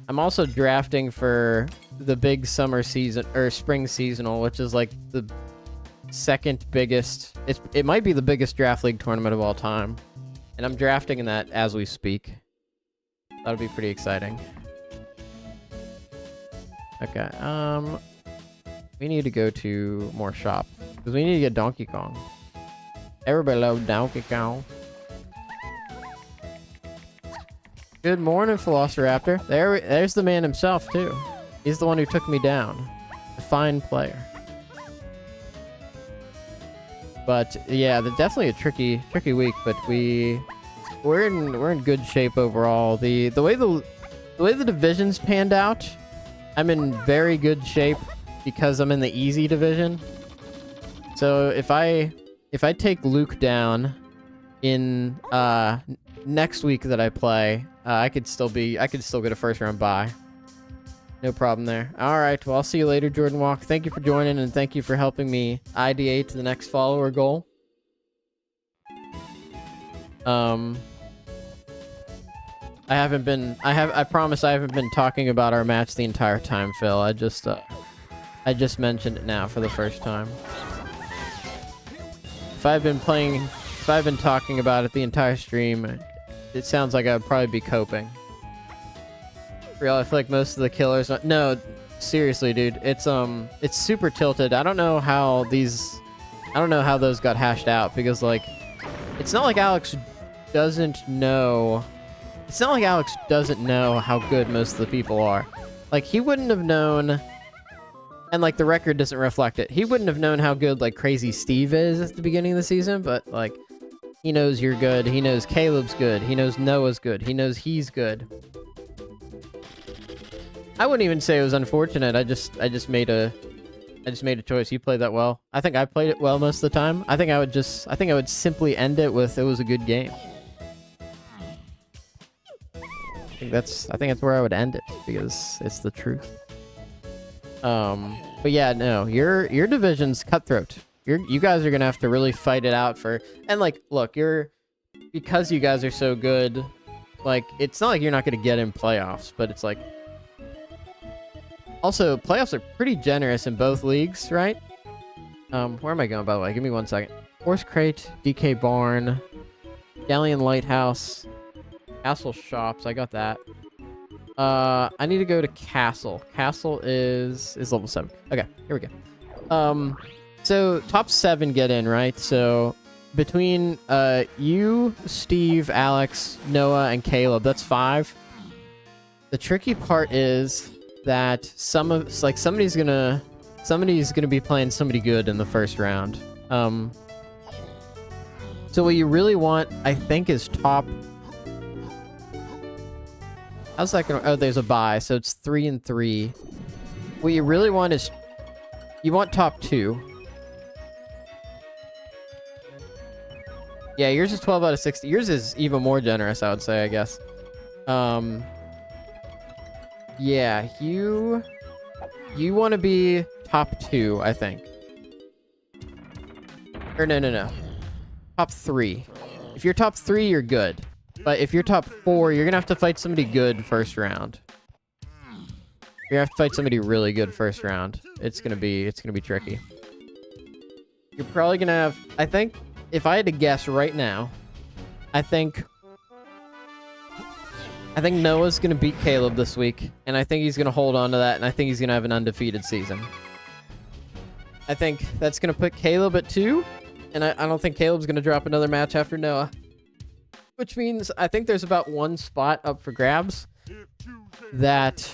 I'm also drafting for the big summer season, or spring seasonal, which is like the second biggest, it might be the biggest draft league tournament of all time. And I'm drafting in that as we speak. That'll be pretty exciting. Okay, we need to go to more shops. Because we need to get Donkey Kong. Everybody loves Donkey Kong. Good morning, Velociraptor. There's the man himself, too. He's the one who took me down. A fine player. But yeah, definitely a tricky week. But we're in good shape overall. The way the divisions panned out, I'm in very good shape because I'm in the easy division. So if I take Luke down in next week that I play, I could still get a first round bye. No problem there. All right, well, I'll see you later, Jordan Walk. Thank you for joining, and thank you for helping me ideate the next follower goal. I promise I haven't been talking about our match the entire time, Phil. I just mentioned it now for the first time. If I've been talking about it the entire stream, it sounds like I'd probably be coping. Real, I feel like most of the killers... No, seriously, dude. It's super tilted. I don't know how those got hashed out, because, like, it's not like Alex doesn't know It's not like Alex doesn't know how good most of the people are. Like, he wouldn't have known, and like the record doesn't reflect it. He wouldn't have known how good like Crazy Steve is at the beginning of the season, but like, he knows you're good. He knows Caleb's good. He knows Noah's good. He knows he's good. I wouldn't even say it was unfortunate. I just made a choice. You played that well. I think I played it well most of the time. I think I would simply end it with, it was a good game. I think that's where I would end it, because it's the truth. But yeah, no, your division's cutthroat. You guys are gonna have to really fight it out for, and like, look, because you guys are so good, like, it's not like you're not gonna get in playoffs, but it's like, also, playoffs are pretty generous in both leagues, right? Where am I going, by the way? Give me 1 second. Horse Crate, DK Barn, Galleon Lighthouse, Castle Shops. I got that. I need to go to Castle. Castle is level 7. Okay, here we go. So top 7 get in, right? So between you, Steve, Alex, Noah, and Caleb, that's 5. The tricky part is that somebody's gonna be playing somebody good in the first round. So what you really want, I think, is top. How's that gonna? Oh, there's a bye, so it's 3 and 3. What you really want is, you want top 2. Yeah, yours is 12 out of 60. Yours is even more generous, I would say, I guess. Yeah, you want to be top 2, I think. Or no. Top 3. If you're top 3, you're good. But if you're top 4, you're gonna have to fight somebody good first round. You're gonna have to fight somebody really good first round. It's gonna be tricky. You're probably gonna have, I think, if I had to guess right now, I think Noah's going to beat Caleb this week, and I think he's going to hold on to that, and I think he's going to have an undefeated season. I think that's going to put Caleb at 2, and I don't think Caleb's going to drop another match after Noah. Which means I think there's about 1 spot up for grabs that,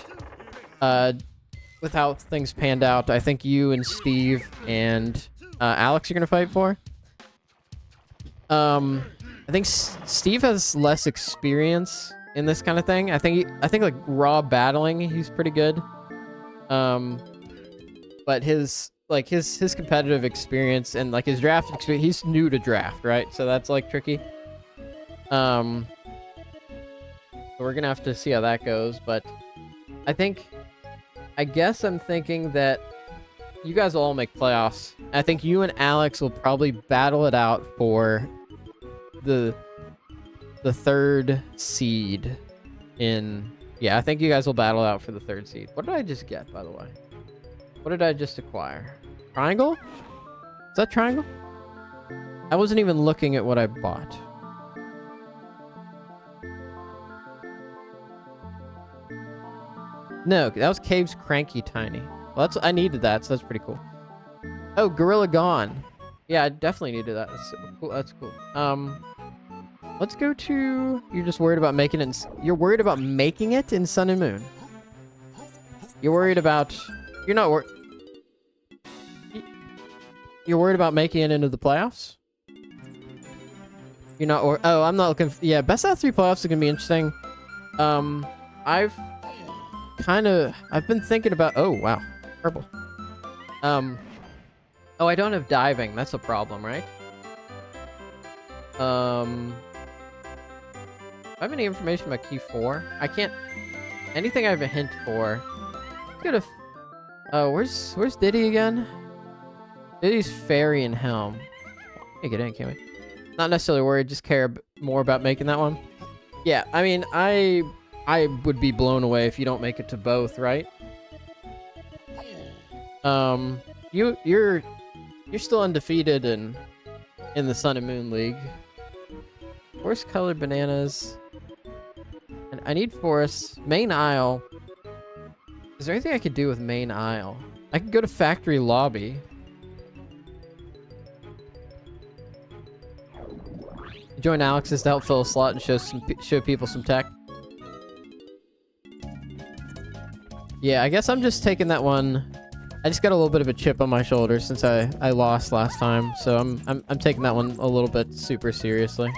with how things panned out, I think you and Steve and Alex are going to fight for. I think Steve has less experience in this kind of thing. I think like raw battling, he's pretty good. But his competitive experience and like his draft experience, he's new to draft, right? So that's like tricky. So we're gonna have to see how that goes. But I guess I'm thinking that you guys will all make playoffs. I think you and Alex will probably battle it out for the 3rd seed in... Yeah, I think you guys will battle out for the 3rd seed. What did I just get, by the way? What did I just acquire? Triangle? Is that triangle? I wasn't even looking at what I bought. No, that was Cave's Cranky Tiny. Well, I needed that, so that's pretty cool. Oh, Gorilla Gone. Yeah, I definitely needed that. That's cool. Let's go to... You're just worried about making it... You're worried about making it in Sun and Moon. You're worried about... You're not worried... You're worried about making it into the playoffs? You're not... Oh, I'm not looking... Yeah, best out of 3 playoffs are going to be interesting. I've been thinking about... Oh, wow. Purple. Oh, I don't have diving. That's a problem, right? Do I have any information about key 4? I can't... Anything I have a hint for... Let's go to... Oh, where's Diddy again? Diddy's Fairy and Helm. Hey, get in, can't we? Not necessarily worried, just care more about making that one. Yeah, I mean, I would be blown away if you don't make it to both, right? You're still undefeated in the Sun and Moon League. Forest colored bananas. And I need forests. Main Isle. Is there anything I could do with Main Isle? I could go to Factory Lobby. Join Alex's to help fill a slot and show people some tech. Yeah, I guess I'm just taking that one. I just got a little bit of a chip on my shoulder since I lost last time, so I'm taking that one a little bit super seriously.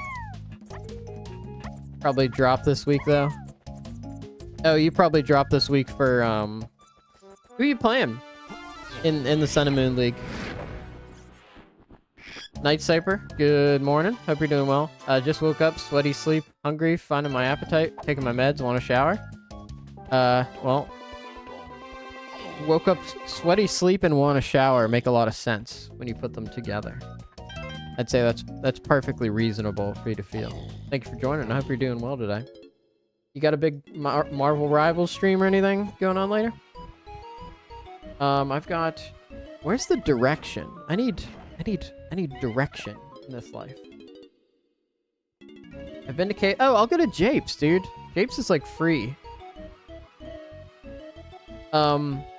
Probably drop this week though. Oh, you probably dropped this week for who are you playing in the Sun and Moon League? Night Sniper, good morning. Hope you're doing well. Just woke up, sweaty, sleep, hungry, finding my appetite, taking my meds, want to shower. Well, woke up, sweaty, sleep, and want to shower make a lot of sense when you put them together. I'd say that's perfectly reasonable for you to feel. Thank you for joining. I hope you're doing well today. You got a big Marvel Rivals stream or anything going on later? I've got. Where's the direction? I need direction in this life. I've been to K. Oh, I'll go to Japes, dude. Japes is like free.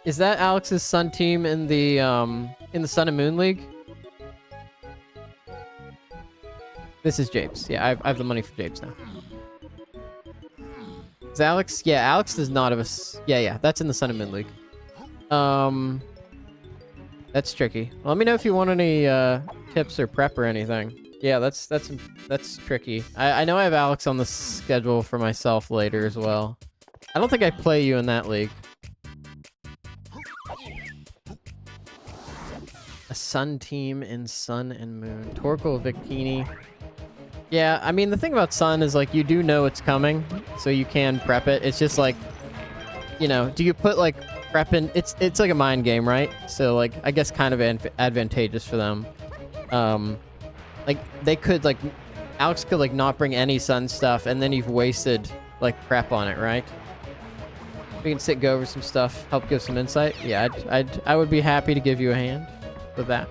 Is that Alex's Sun team in the Sun and Moon League? This is Japes. Yeah, I have the money for Japes now. Is Alex? Yeah, Alex does not have a. Yeah, that's in the Sun and Moon League. That's tricky. Let me know if you want any tips or prep or anything. Yeah, that's tricky. I know I have Alex on the schedule for myself later as well. I don't think I play you in that league. A Sun team in Sun and Moon. Torkoal Victini. Yeah, I mean, the thing about Sun is, like, you do know it's coming, so you can prep it. It's just, like, you know, do you put, like, prep in? It's like a mind game, right? So, like, I guess kind of advantageous for them. Like, they could, like, Alex could, like, not bring any Sun stuff, and then you've wasted, like, prep on it, right? We can sit, go over some stuff, help give some insight. Yeah, I would be happy to give you a hand with that.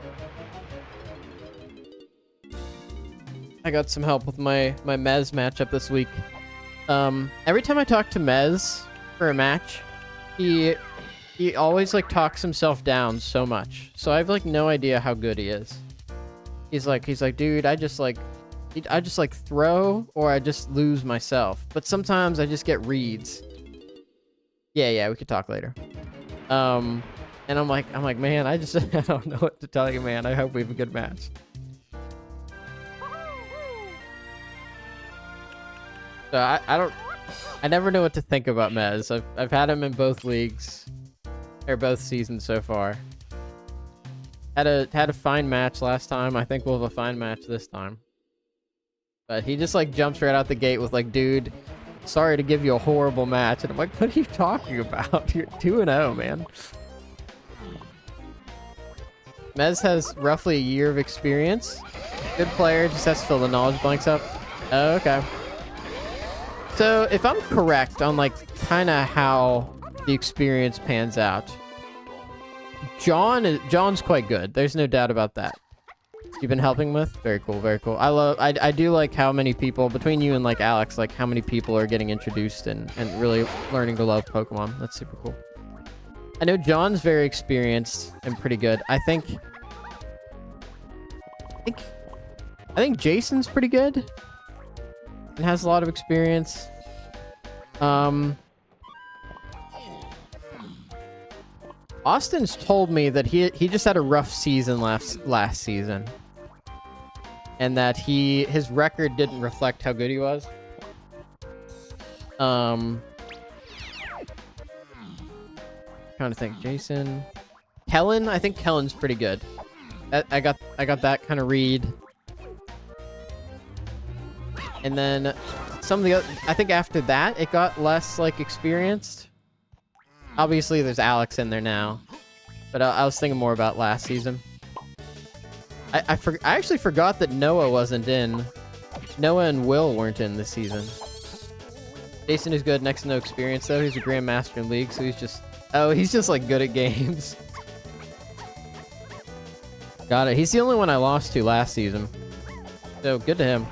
I got some help with my Mez matchup this week. Every time I talk to Mez for a match, he always like talks himself down so much. So I have like no idea how good he is. He's like, dude, I just like throw or I just lose myself. But sometimes I just get reads. Yeah, we could talk later. And I'm like, man, I don't know what to tell you, man. I hope we have a good match. So I never know what to think about Mez. I've had him in both leagues, or both seasons so far. Had a fine match last time. I think we'll have a fine match this time. But he just like jumps right out the gate with like, dude, sorry to give you a horrible match. And I'm like, what are you talking about? You're 2-0, man. Mez has roughly a year of experience. Good player, just has to fill the knowledge blanks up. Oh, okay. So, if I'm correct on, like, kind of how the experience pans out, John's quite good. There's no doubt about that. You've been helping with? Very cool, very cool. I do like how many people, between you and, like, Alex, like, how many people are getting introduced and really learning to love Pokemon. That's super cool. I know John's very experienced and pretty good. I think Jason's pretty good and has a lot of experience. Austin's told me that he just had a rough season last season, and that his record didn't reflect how good he was. Trying to think. Jason, Kellen. I think Kellen's pretty good. I got that kind of read. And then some of the other, I think after that, it got less, like, experienced. Obviously, there's Alex in there now. But I was thinking more about last season. I actually forgot that Noah wasn't in. Noah and Will weren't in this season. Jason is good, next to no experience, though. He's a Grandmaster in League, so he's just, like, good at games. Got it. He's the only one I lost to last season. So, good to him.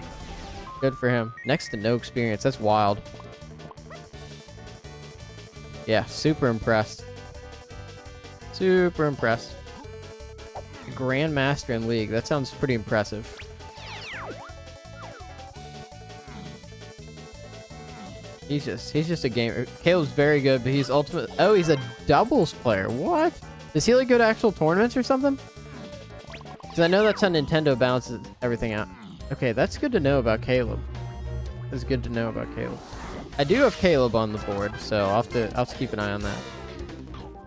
Good for him. Next to no experience. That's wild. Yeah, super impressed. Super impressed. Grandmaster in League. That sounds pretty impressive. He's just a gamer. Caleb's very good, but he's ultimate. Oh, he's a doubles player. What? Does he like go to actual tournaments or something? Because I know that's how Nintendo balances everything out. Okay, that's good to know about Caleb. That's good to know about Caleb. I do have Caleb on the board, so I'll have to keep an eye on that.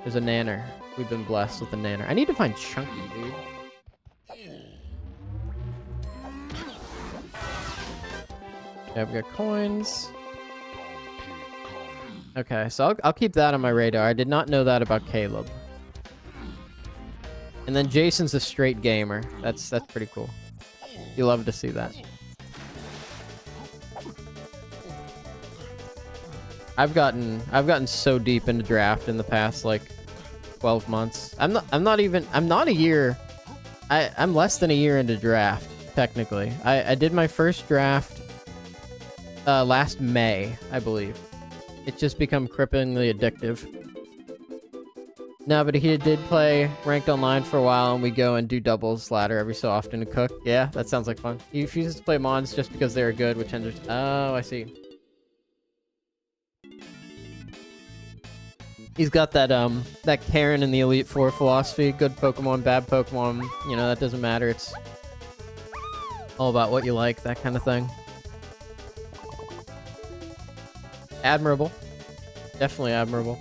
There's a nanner. We've been blessed with a nanner. I need to find Chunky, dude. Okay, we got coins. Okay, so I'll keep that on my radar. I did not know that about Caleb. And then Jason's a straight gamer. That's pretty cool. You love to see that. I've gotten so deep into draft in the past like 12 months. I'm not a year. I'm less than a year into draft technically. I did my first draft last May, I believe. It's just become cripplingly addictive. No, but he did play ranked online for a while, and we go and do doubles ladder every so often to cook. Yeah, that sounds like fun. He refuses to play mods just because they're good, which ends. Oh, I see. He's got that that Karen in the Elite Four philosophy. Good Pokemon, bad Pokemon. You know, that doesn't matter. It's all about what you like, that kind of thing. Admirable. Definitely admirable.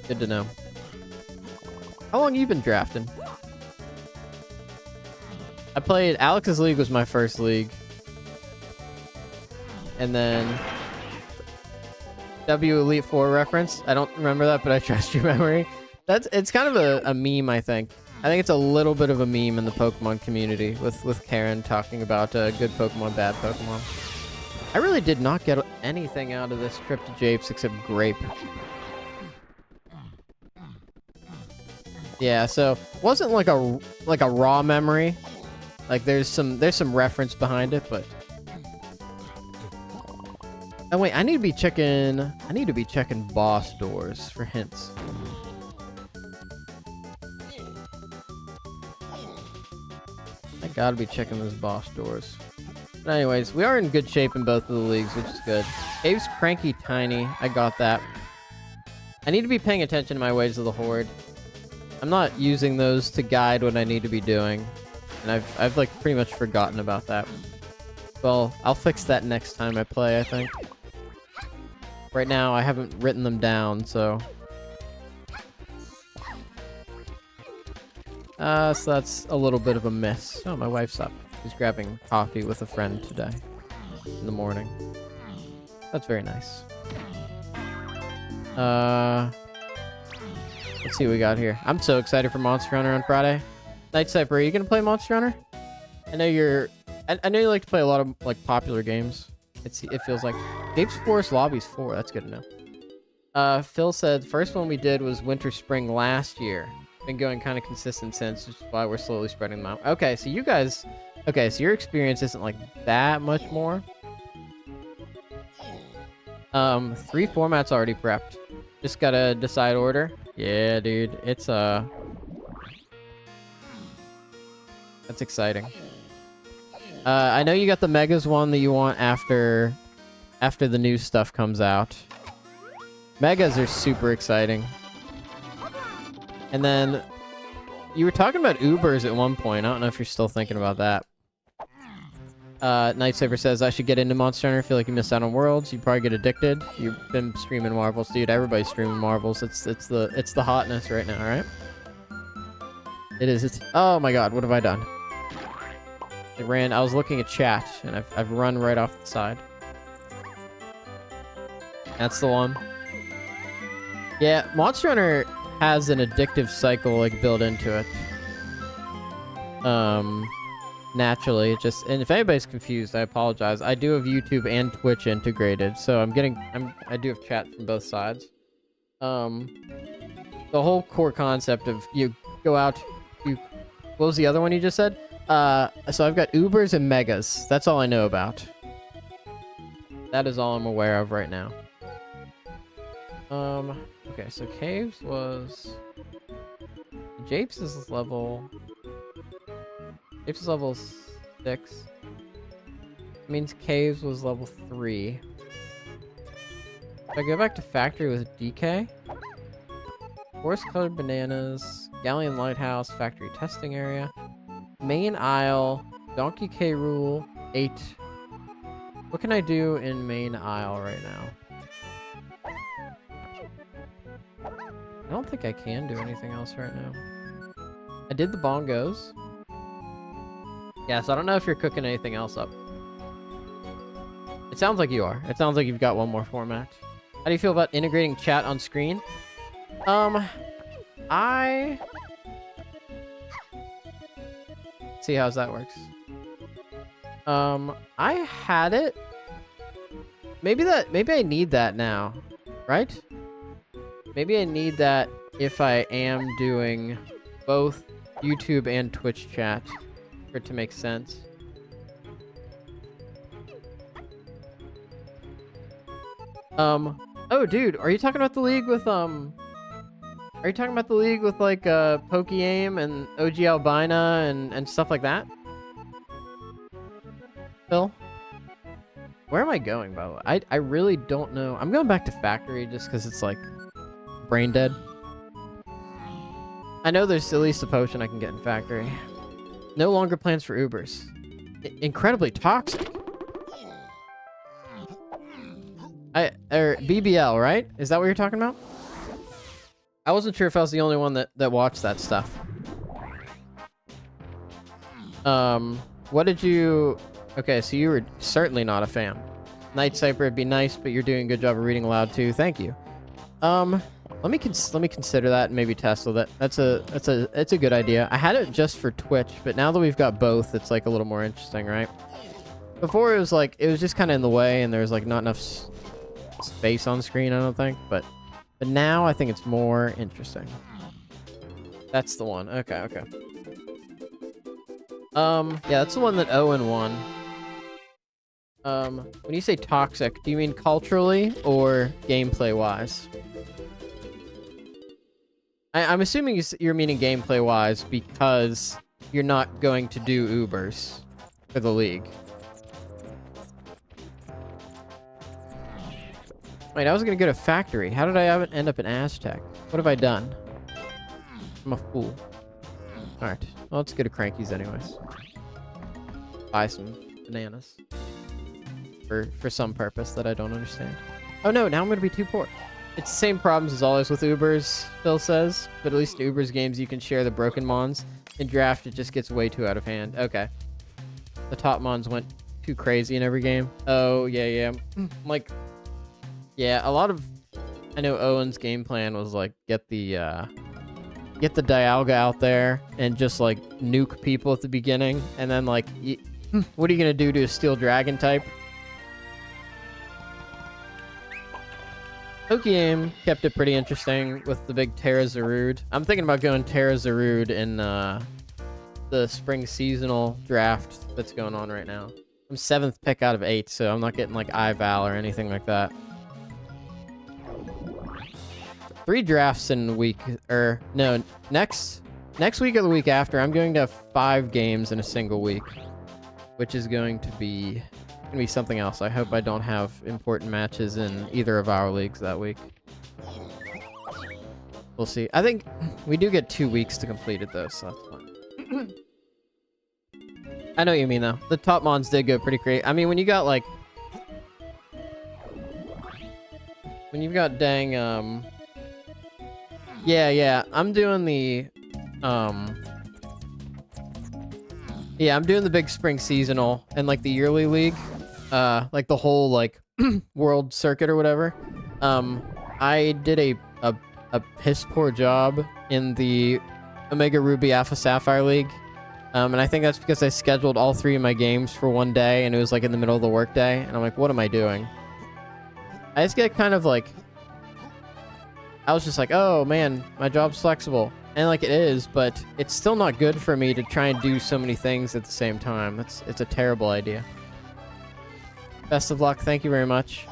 Good to know. How long have you been drafting? I played... Alex's League was my first league. And then... W Elite Four reference. I don't remember that, but I trust your memory. It's kind of a meme, I think. I think it's a little bit of a meme in the Pokemon community with Karen talking about good Pokemon, bad Pokemon. I really did not get anything out of this trip to Japes except grape. Yeah, so wasn't like a raw memory. Like there's some reference behind it, but oh wait, I need to be checking boss doors for hints. I gotta be checking those boss doors. But anyways, we are in good shape in both of the leagues, which is good. Abe's Cranky Tiny. I got that. I need to be paying attention to my Ways of the Horde. I'm not using those to guide what I need to be doing. And I've like pretty much forgotten about that. Well, I'll fix that next time I play, I think. Right now, I haven't written them down, so... so that's a little bit of a miss. Oh, my wife's up. She's grabbing coffee with a friend today. In the morning. That's very nice. Let's see what we got here. I'm so excited for Monster Hunter on Friday. Night Sniper, are you gonna play Monster Hunter? I know you're... I know you like to play a lot of, like, popular games. It feels like... Japes Forest Lobby's 4. That's good to know. Phil said, first one we did was Winter Spring last year. Been going kind of consistent since, which is why we're slowly spreading them out. Okay, so you guys... Okay, so your experience isn't, like, that much more. 3 formats already prepped. Just gotta decide order. Yeah, dude. It's, That's exciting. I know you got the Megas one that you want after the new stuff comes out. Megas are super exciting. And then you were talking about Ubers at one point. I don't know if you're still thinking about that. Night Saber says, I should get into Monster Hunter. I feel like you missed out on Worlds. You'd probably get addicted. You've been streaming Marvels. Dude, everybody's streaming Marvels. It's the hotness right now, right? It is. Oh my god, what have I done? I was looking at chat, and I've run right off the side. That's the one. Yeah, Monster Hunter has an addictive cycle, like, built into it. Naturally, it just... And if anybody's confused, I apologize. I do have YouTube and Twitch integrated, so I do have chat from both sides. The whole core concept of you go out... What was the other one you just said? So I've got Ubers and Megas. That's all I know about. That is all I'm aware of right now. Okay, so Caves was... Japes is level... Japes is level 6. It means caves was level 3. If I go back to factory with DK, forest-colored bananas, Galleon Lighthouse, factory testing area, main aisle, Donkey K. Rule, 8. What can I do in main aisle right now? I don't think I can do anything else right now. I did the bongos. Yeah, so I don't know if you're cooking anything else up. It sounds like you are. It sounds like you've got one more format. How do you feel about integrating chat on screen? I... See how that works. I had it. Maybe I need that now, right? Maybe I need that if I am doing both YouTube and Twitch chat for it to make sense. Oh, dude, are you talking about the league with, Are you talking about the league with, like, PokeAim and OG Albina and stuff like that? Phil? Where am I going, by the way? I really don't know. I'm going back to factory just because it's, like, brain dead. I know there's at least a potion I can get in factory. No longer plans for Ubers. Incredibly toxic. BBL, right? Is that what you're talking about? I wasn't sure if I was the only one that watched that stuff. What did you... Okay, so you were certainly not a fan. Night Cypher would be nice, but you're doing a good job of reading aloud too. Thank you. Let me consider that and maybe test with it. It's a good idea. I had it just for Twitch, but now that we've got both, it's like a little more interesting, right? Before it was just kind of in the way, and there was like not enough space on screen, I don't think. But now I think it's more interesting. That's the one. Okay. Yeah, that's the one that Owen won. When you say toxic, do you mean culturally or gameplay-wise? I'm assuming you're meaning gameplay-wise because you're not going to do Ubers for the league. Wait, I was going to go to factory. How did I end up in Aztec? What have I done? I'm a fool. Alright. Well, let's go to Cranky's anyways. Buy some bananas. For some purpose that I don't understand. Oh no, now I'm going to be too poor. It's the same problems as always with Ubers, Phil says. But at least in Ubers games you can share the broken mons. In draft, it just gets way too out of hand. Okay. The top mons went too crazy in every game. Oh, yeah. Like... Yeah, a lot of... I know Owen's game plan was, like, get the Dialga out there and just, like, nuke people at the beginning. And then, like, what are you gonna do to a Steel Dragon type? PokeAim kept it pretty interesting with the big Terrazarud. I'm thinking about going Terrazarud in, the spring seasonal draft that's going on right now. I'm 7th pick out of 8, so I'm not getting, like, iVal or anything like that. 3 drafts in a week, or no, next week or the week after, I'm going to have 5 games in a single week, which is going to be something else. I hope I don't have important matches in either of our leagues that week. We'll see. I think we do get 2 weeks to complete it though, so that's fine. I know what you mean though. The top mons did go pretty crazy. I mean, when you got like, when you've got dang, yeah, I'm doing the, yeah, I'm doing the big spring seasonal and like the yearly league, like the whole like world circuit or whatever. I did a piss poor job in the Omega Ruby Alpha Sapphire League. And I think that's because I scheduled all 3 of my games for one day and it was like in the middle of the workday. And I'm like, what am I doing? I just get kind of like, I was just like, oh man, my job's flexible. And like it is, but it's still not good for me to try and do so many things at the same time. It's a terrible idea. Best of luck. Thank you very much.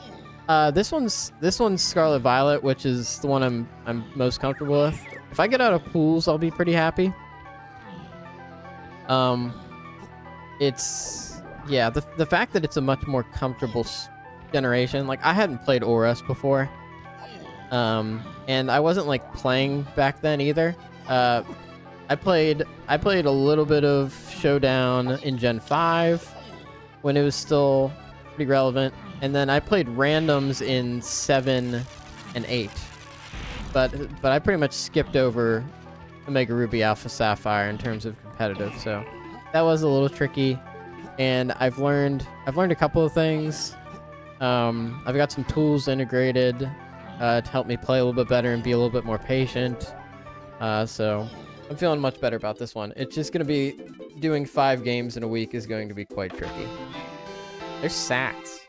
This one's Scarlet Violet, which is the one I'm most comfortable with. If I get out of pools, I'll be pretty happy. It's yeah, the fact that it's a much more comfortable generation. Like, I hadn't played Oris before, and I wasn't like playing back then either. I played a little bit of Showdown in Gen 5 when it was still pretty relevant, and then I played randoms in 7 and 8. But I pretty much skipped over Omega Ruby Alpha Sapphire in terms of competitive, so that was a little tricky. And I've learned a couple of things. I've got some tools integrated to help me play a little bit better and be a little bit more patient. So I'm feeling much better about this one. It's just gonna be doing 5 games in a week is going to be quite tricky. There's sacks.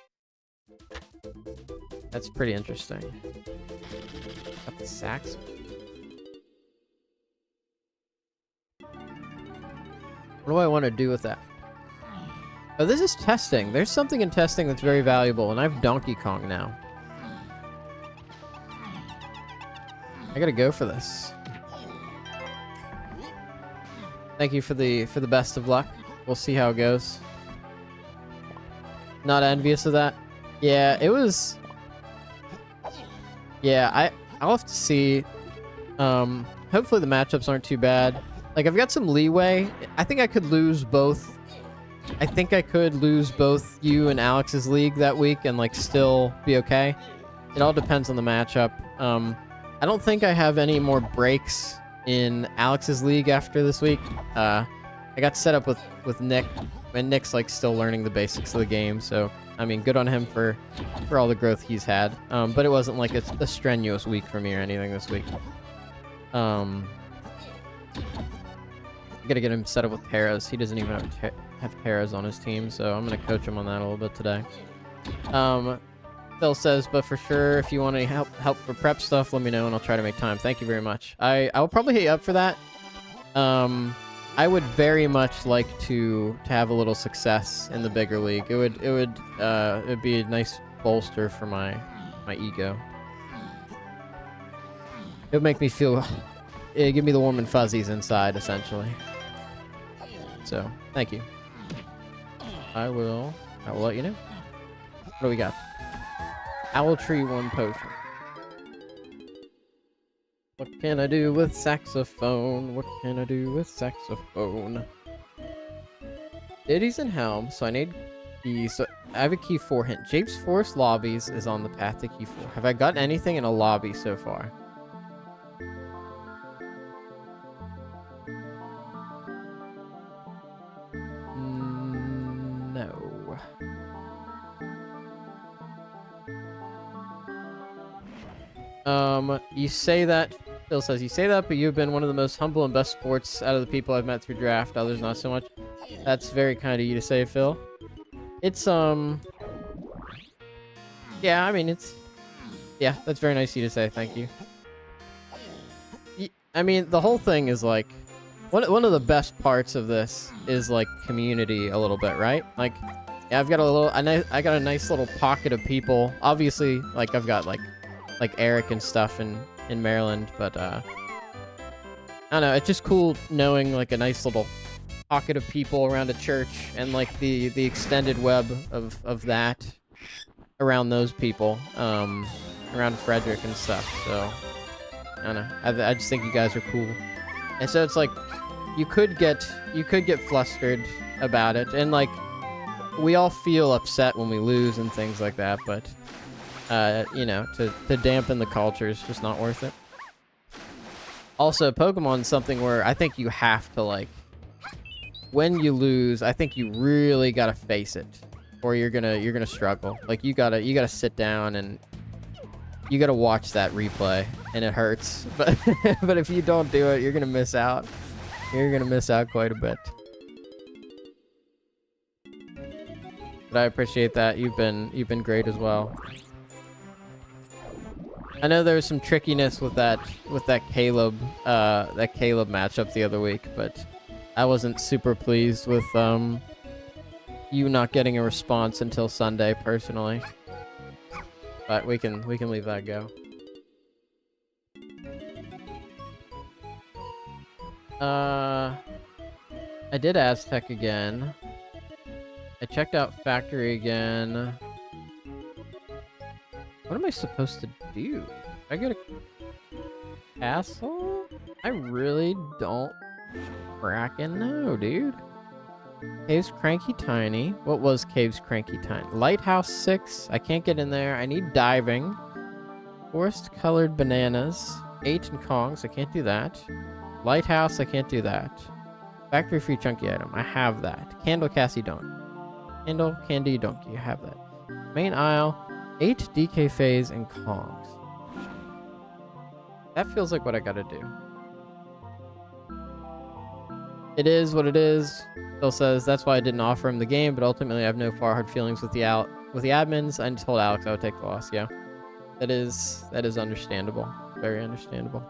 That's pretty interesting. Got the sacks. What do I want to do with that? Oh, this is testing. There's something in testing that's very valuable, and I have Donkey Kong now. I gotta go for this. Thank you for the best of luck. We'll see how it goes. Not envious of that. Yeah, it was. Yeah, I'll have to see. Hopefully the matchups aren't too bad. Like, I've got some leeway. I think I could lose both. I think I could lose both you and Alex's league that week and like still be okay. It all depends on the matchup. I don't think I have any more breaks in Alex's league after this week. I got set up with Nick, and Nick's like still learning the basics of the game, so I mean, good on him for all the growth he's had. But it wasn't like a strenuous week for me or anything this week. I gotta get him set up with Terras. He doesn't even have Terras on his team, so I'm gonna coach him on that a little bit today. Phil says, but for sure, if you want any help for prep stuff, let me know and I'll try to make time. Thank you very much. I'll probably hit you up for that. I would very much like to have a little success in the bigger league. It'd be a nice bolster for my ego. It would make me feel, it'd give me the warm and fuzzies inside, essentially. So, thank you. I will let you know. What do we got? Owl Tree 1 potion. What can I do with saxophone? What can I do with saxophone? Ditties and Helm, so I need keys. So I have a key 4 hint. Japes Forest Lobbies is on the path to key 4. Have I gotten anything in a lobby so far? No. You say that, Phil says, you say that, but you've been one of the most humble and best sports out of the people I've met through draft. Others not so much. That's very kind of you to say, Phil. It's, yeah, I mean, yeah, that's very nice of you to say. Thank you. I mean, the whole thing is, like, one of the best parts of this is, like, community a little bit, right? Like, yeah, I've got I got a nice little pocket of people. Obviously, like, I've got, like Eric and stuff in Maryland, but I don't know, it's just cool knowing like a nice little pocket of people around a church and like the extended web of that around those people, around Frederick and stuff. So I don't know, I just think you guys are cool. And so it's like you could get flustered about it, and like we all feel upset when we lose and things like that, but you know, to dampen the culture is just not worth it. Also, Pokemon's something where I think you have to, like, when you lose, I think you really gotta face it, or you're gonna struggle. Like, you gotta sit down and you gotta watch that replay, and it hurts. But but if you don't do it, you're gonna miss out. You're gonna miss out quite a bit. But I appreciate that. You've been great as well. I know there was some trickiness with that Caleb matchup the other week, but I wasn't super pleased with you not getting a response until Sunday personally. But we can leave that go. I did Aztec again. I checked out factory again. What am I supposed to do? I get a castle? I really don't frackin' know, dude. Caves Cranky Tiny. What was Caves Cranky Tiny? Lighthouse 6. I can't get in there. I need diving. Forest Colored Bananas. 8 and Kongs. I can't do that. Lighthouse. I can't do that. Factory Free Chunky Item. I have that. Candle Cassie Donkey. Candle Candy Donkey. I have that. Main aisle. 8 DK Phase and Kongs. That feels like what I gotta do. It is what it is. Phil says that's why I didn't offer him the game, but ultimately I have no far hard feelings with the admins. I told Alex I would take the loss. Yeah, that is understandable. Very understandable.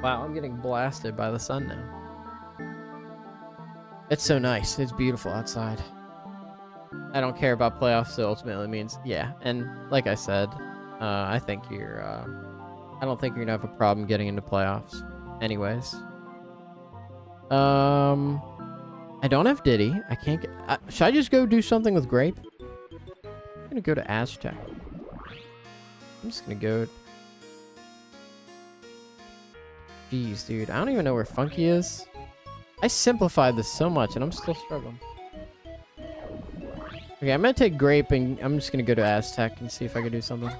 Wow, I'm getting blasted by the sun now. It's so nice. It's beautiful outside. I don't care about playoffs, so ultimately means yeah. And like I said, I think you're. I don't think you're gonna have a problem getting into playoffs. Anyways. I don't have Diddy. I can't get... should I just go do something with Grape? I'm gonna go to Aztec. I'm just gonna go... Jeez, dude. I don't even know where Funky is. I simplified this so much, and I'm still struggling. Okay, I'm gonna take Grape, and I'm just gonna go to Aztec and see if I can do something.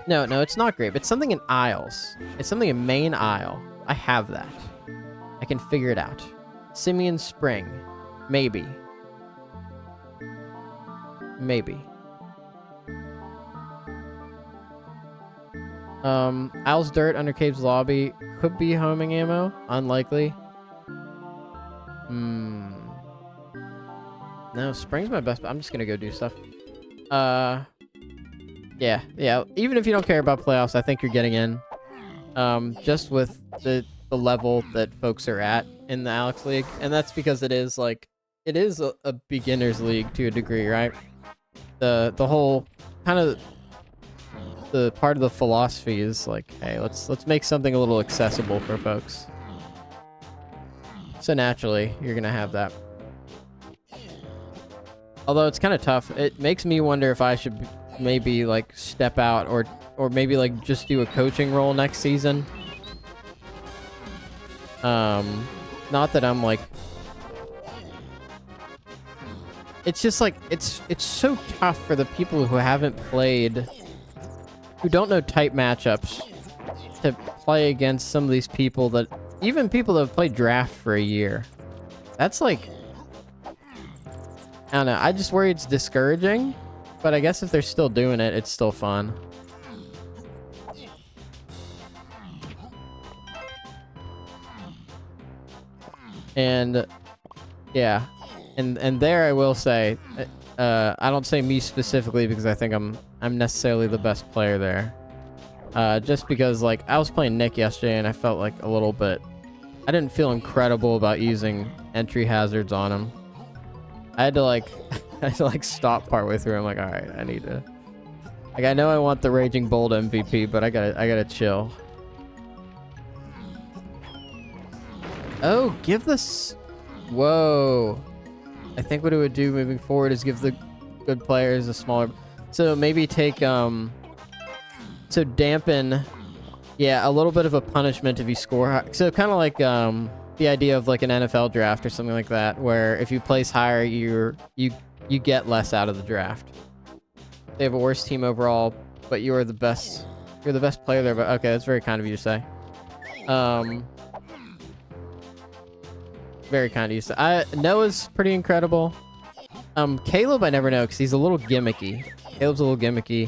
No, it's not Grape. It's something in Isles. It's something in Main Isle. I have that. I can figure it out. Simeon Spring. Maybe. Maybe. Isles Dirt under Cave's Lobby. Could be homing ammo. Unlikely. No, Spring's my best, but I'm just gonna go do stuff. Yeah. Even if you don't care about playoffs, I think you're getting in. Just with the level that folks are at in the Alex League, and that's because it is a beginner's league to a degree, right? The whole kind of the part of the philosophy is like, hey, let's make something a little accessible for folks. So naturally, you're gonna have that. Although it's kind of tough, it makes me wonder if I should maybe like step out or maybe like just do a coaching role next season. Not that I'm like, it's just like it's so tough for the people who haven't played, who don't know type matchups, to play against some of these people that, even people that have played draft for a year. That's like, I don't know, I just worry it's discouraging. But I guess if they're still doing it, it's still fun. And yeah, and there I will say, I don't say me specifically because I think I'm necessarily the best player there. Just because like I was playing Nick yesterday and I felt like a little bit, I didn't feel incredible about using entry hazards on him. I had to like stop partway through. I'm like, all right, I need to. Like, I know I want the Raging Bold MVP, but I gotta chill. Oh, give this. Whoa. I think what it would do moving forward is give the good players a smaller. So maybe take so dampen. Yeah, a little bit of a punishment if you score high. So kind of like the idea of like an NFL draft or something like that, where if you place higher, you get less out of the draft. They have a worse team overall, but you're the best player there. But okay, that's very kind of you to say. Very kind of you to say. Noah's pretty incredible. Caleb, I never know because he's a little gimmicky. Caleb's a little gimmicky.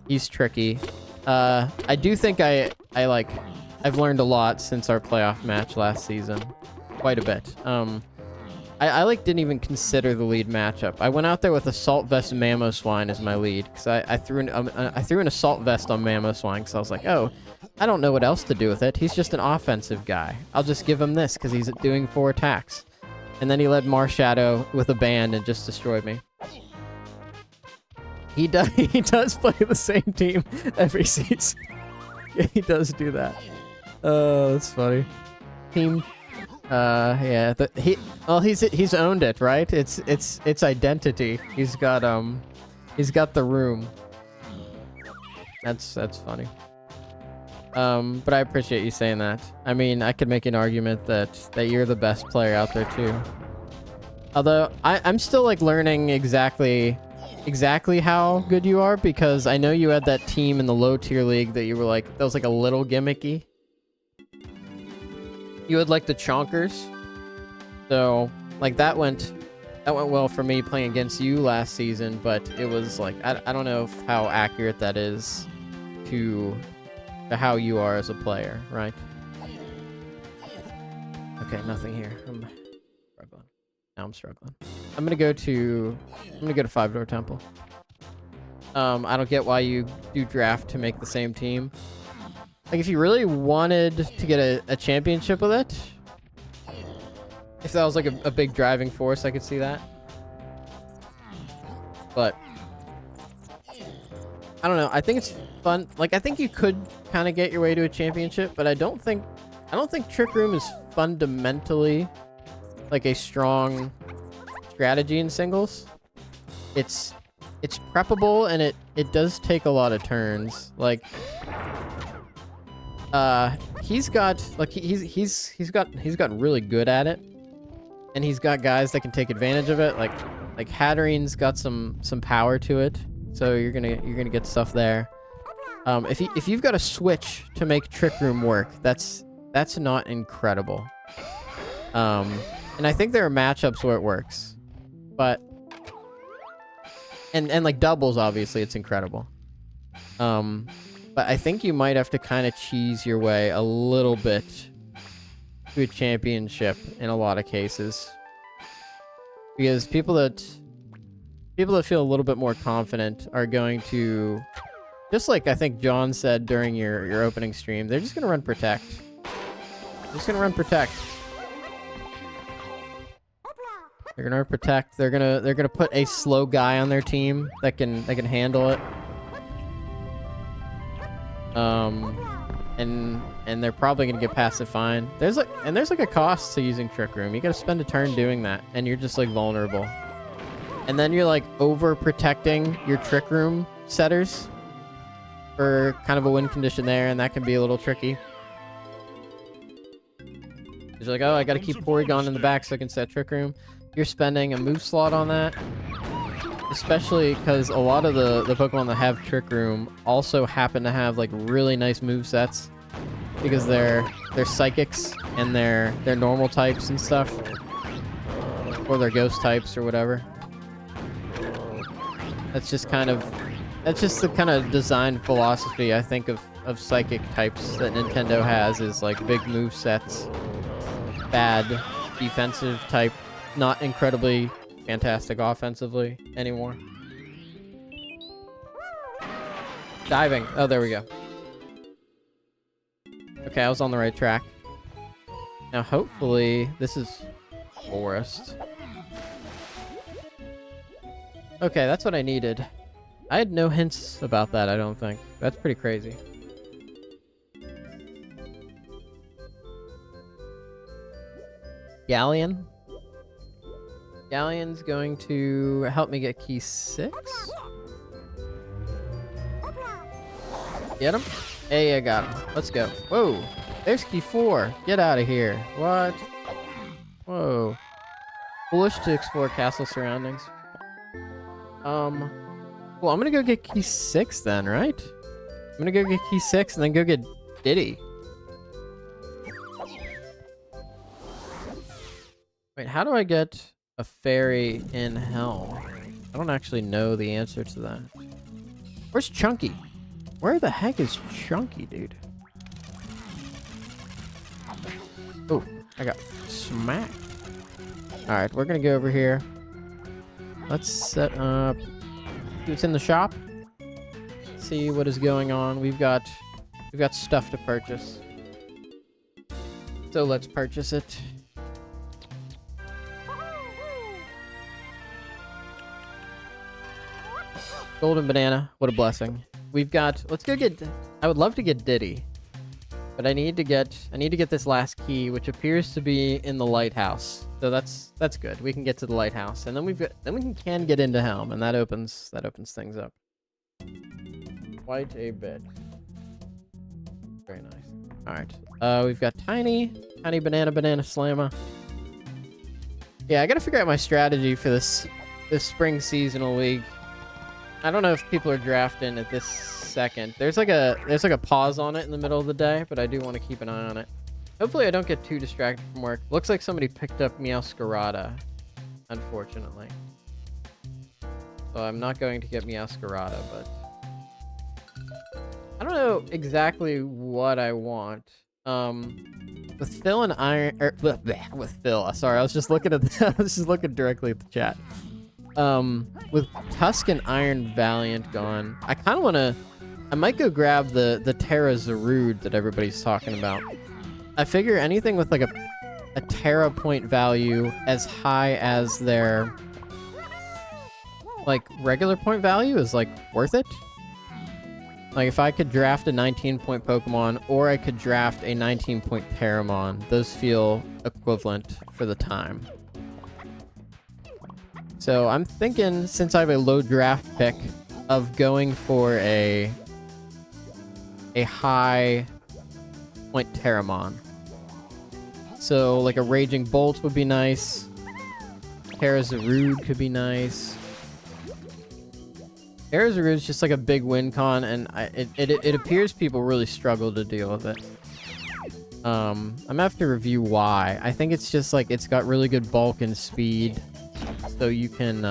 He's tricky. I do think I've learned a lot since our playoff match last season. Quite a bit. I like didn't even consider the lead matchup. I went out there with Assault Vest Mamoswine as my lead because I threw an Assault Vest on Mamoswine because I was like, oh, I don't know what else to do with it. He's just an offensive guy. I'll just give him this because he's doing 4 attacks. And then he led Marshadow with a band and just destroyed me. He does play the same team every season. He does do that. That's funny. Team. Yeah. He's owned it, right? It's identity. He's got the room. That's funny. But I appreciate you saying that. I mean, I could make an argument that you're the best player out there too. Although I'm still like learning exactly how good you are, because I know you had that team in the low tier league that you were like, that was like a little gimmicky. You had like the chonkers. So like that went well for me playing against you last season, but it was like I don't know how accurate that is to how you are as a player, right? Okay, nothing here. I'm struggling. Now I'm struggling. I'm gonna go to 5-door temple. I don't get why you do draft to make the same team. Like, if you really wanted to get a championship with it, if that was like a big driving force, I could see that. But I don't know. I think it's fun. Like, I think you could kind of get your way to a championship, but I don't think Trick Room is fundamentally like a strong strategy in singles. It's preppable, and it does take a lot of turns. Like, he's gotten really good at it, and he's got guys that can take advantage of it. Like Hattering's got some power to it, so you're gonna get stuff there. If you've got a switch to make Trick Room work, that's not incredible. And I think there are matchups where it works, but and like doubles, obviously it's incredible. But I think you might have to kind of cheese your way a little bit to a championship in a lot of cases, because people that feel a little bit more confident are going to, just like I think John said during your opening stream, they're just gonna run protect. They're just gonna run protect. They're gonna protect. They're gonna put a slow guy on their team that can handle it. And they're probably gonna get passive fine. There's like a cost to using Trick Room. You gotta spend a turn doing that, and you're just like vulnerable. And then you're like over protecting your Trick Room setters for kind of a win condition there, and that can be a little tricky. You're like, oh, I gotta keep Porygon in the back so I can set Trick Room. You're spending a move slot on that. Especially because a lot of the Pokemon that have Trick Room also happen to have like really nice move sets, because they're psychics and they're normal types and stuff, or they're ghost types or whatever. That's just the kind of design philosophy I think of psychic types that Nintendo has, is like big move sets, bad defensive type, not incredibly fantastic offensively anymore. Diving. Oh, there we go. Okay, I was on the right track. Now, hopefully, this is forest. Okay, that's what I needed. I had no hints about that, I don't think. That's pretty crazy. Galleon? Galleon's going to help me get key 6. Get him? Hey, I got him. Let's go. Whoa. There's key 4. Get out of here. What? Whoa. Foolish to explore castle surroundings. Well, I'm gonna go get key 6 then, right? I'm gonna go get key 6 and then go get Diddy. Wait, how do I get a fairy in hell? I don't actually know the answer to that. Where's Chunky? Where the heck is Chunky, dude? Oh, I got smacked. Alright, we're gonna go over here. Let's set up... See what's in the shop. See what is going on. We've got stuff to purchase. So let's purchase it. Golden banana. What a blessing. We've got... Let's go get... I would love to get Diddy. But I need to get this last key, which appears to be in the lighthouse. So that's good. We can get to the lighthouse, and then we can get into Helm, and that opens things up. Quite a bit. Very nice. All right. We've got tiny banana slammer. Yeah, I gotta figure out my strategy for this spring seasonal league. I don't know if people are drafting at this second. There's like a pause on it in the middle of the day, but I do want to keep an eye on it. Hopefully I don't get too distracted from work. Looks like somebody picked up Meowscarada, unfortunately. So I'm not going to get Meowscarada, but I don't know exactly what I want. With Phil and Iron, with Phil. Sorry, I was just looking at I was just looking directly at the chat. With Tusk and Iron Valiant gone, I kind of want to. I might go grab the Terra Zarude that everybody's talking about. I figure anything with like a Terra point value as high as their like regular point value is like worth it. Like if I could draft a 19-point Pokemon or I could draft a 19-point Terramon, those feel equivalent for the time. So I'm thinking, since I have a low draft pick, of going for a high point Terramon. So like a Raging Bolt would be nice. Terra Zarude could be nice. Terra Zarude is just like a big win con, and it appears people really struggle to deal with it. I'm gonna have to review why. I think it's just like it's got really good bulk and speed, so you can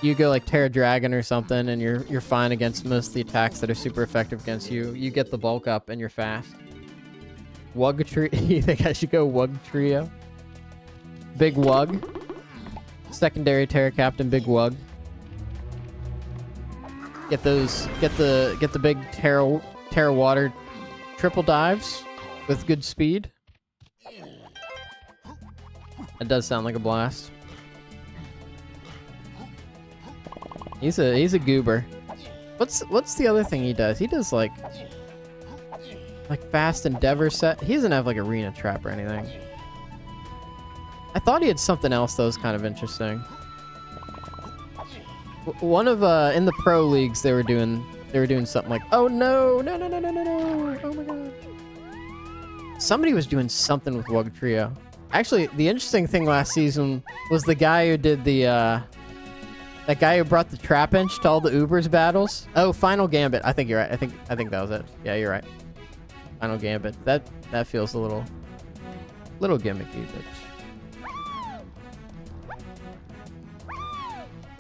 you go like Terra Dragon or something, and you're fine against most of the attacks that are super effective against you. You get the bulk up, and you're fast. Wug Trio. You think I should go Wug Trio? Big Wug. Secondary Terra Captain, Big Wug. Get the big Terra Water triple dives with good speed. It does sound like a blast. He's a goober. What's the other thing he does? He does like fast Endeavor set. He doesn't have like Arena Trap or anything. I thought he had something else that was kind of interesting. One of in the pro leagues they were doing something like, oh no, oh my god. Somebody was doing something with Wug Trio. Actually, the interesting thing last season was the guy who did the that guy who brought the Trapinch to all the Ubers battles. Oh, Final Gambit. I think you're right. I think that was it. Yeah, you're right. Final Gambit. That feels a little gimmicky,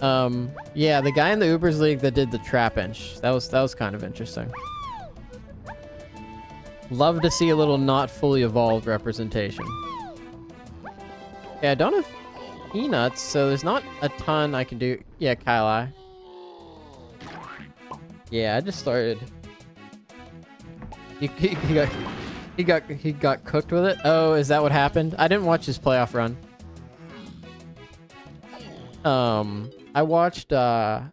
but yeah, the guy in the Ubers League that did the Trapinch. That was kind of interesting. Love to see a little not fully evolved representation. Yeah, I don't have Peanuts, so there's not a ton I can do. Yeah, Kyle. Yeah, I just started. He got cooked with it. Oh, is that what happened? I didn't watch his playoff run. I watched all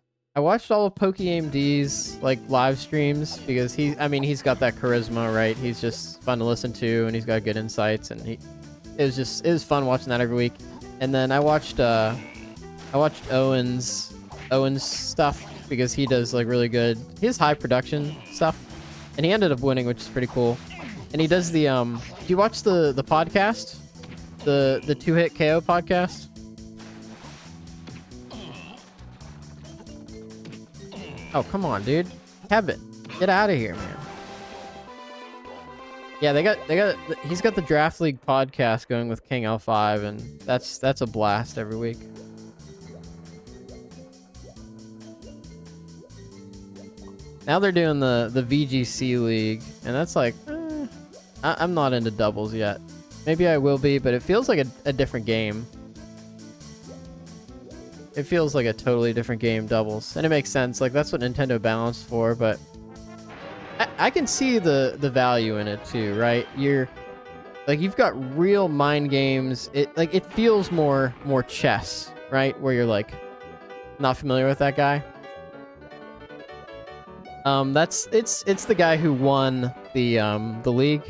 of Poke-AMD's like live streams because he's got that charisma, right? He's just fun to listen to, and he's got good insights, and it was fun watching that every week. And then I watched Owen's stuff because he does like really good. He has high production stuff, and he ended up winning, which is pretty cool. And he does the do you watch the podcast, the 2-hit KO podcast? Oh, come on, dude. Kevin, get out of here, man. Yeah, he's got the Draft League podcast going with King L5, and that's a blast every week. Now they're doing the VGC League, and that's like, I'm not into doubles yet. Maybe I will be, but it feels like a different game. It feels like a totally different game, doubles. And it makes sense. Like, that's what Nintendo balanced for, but I can see the value in it too, right? You've got real mind games. It feels more chess, right? Where you're like not familiar with that guy. It's the guy who won the league,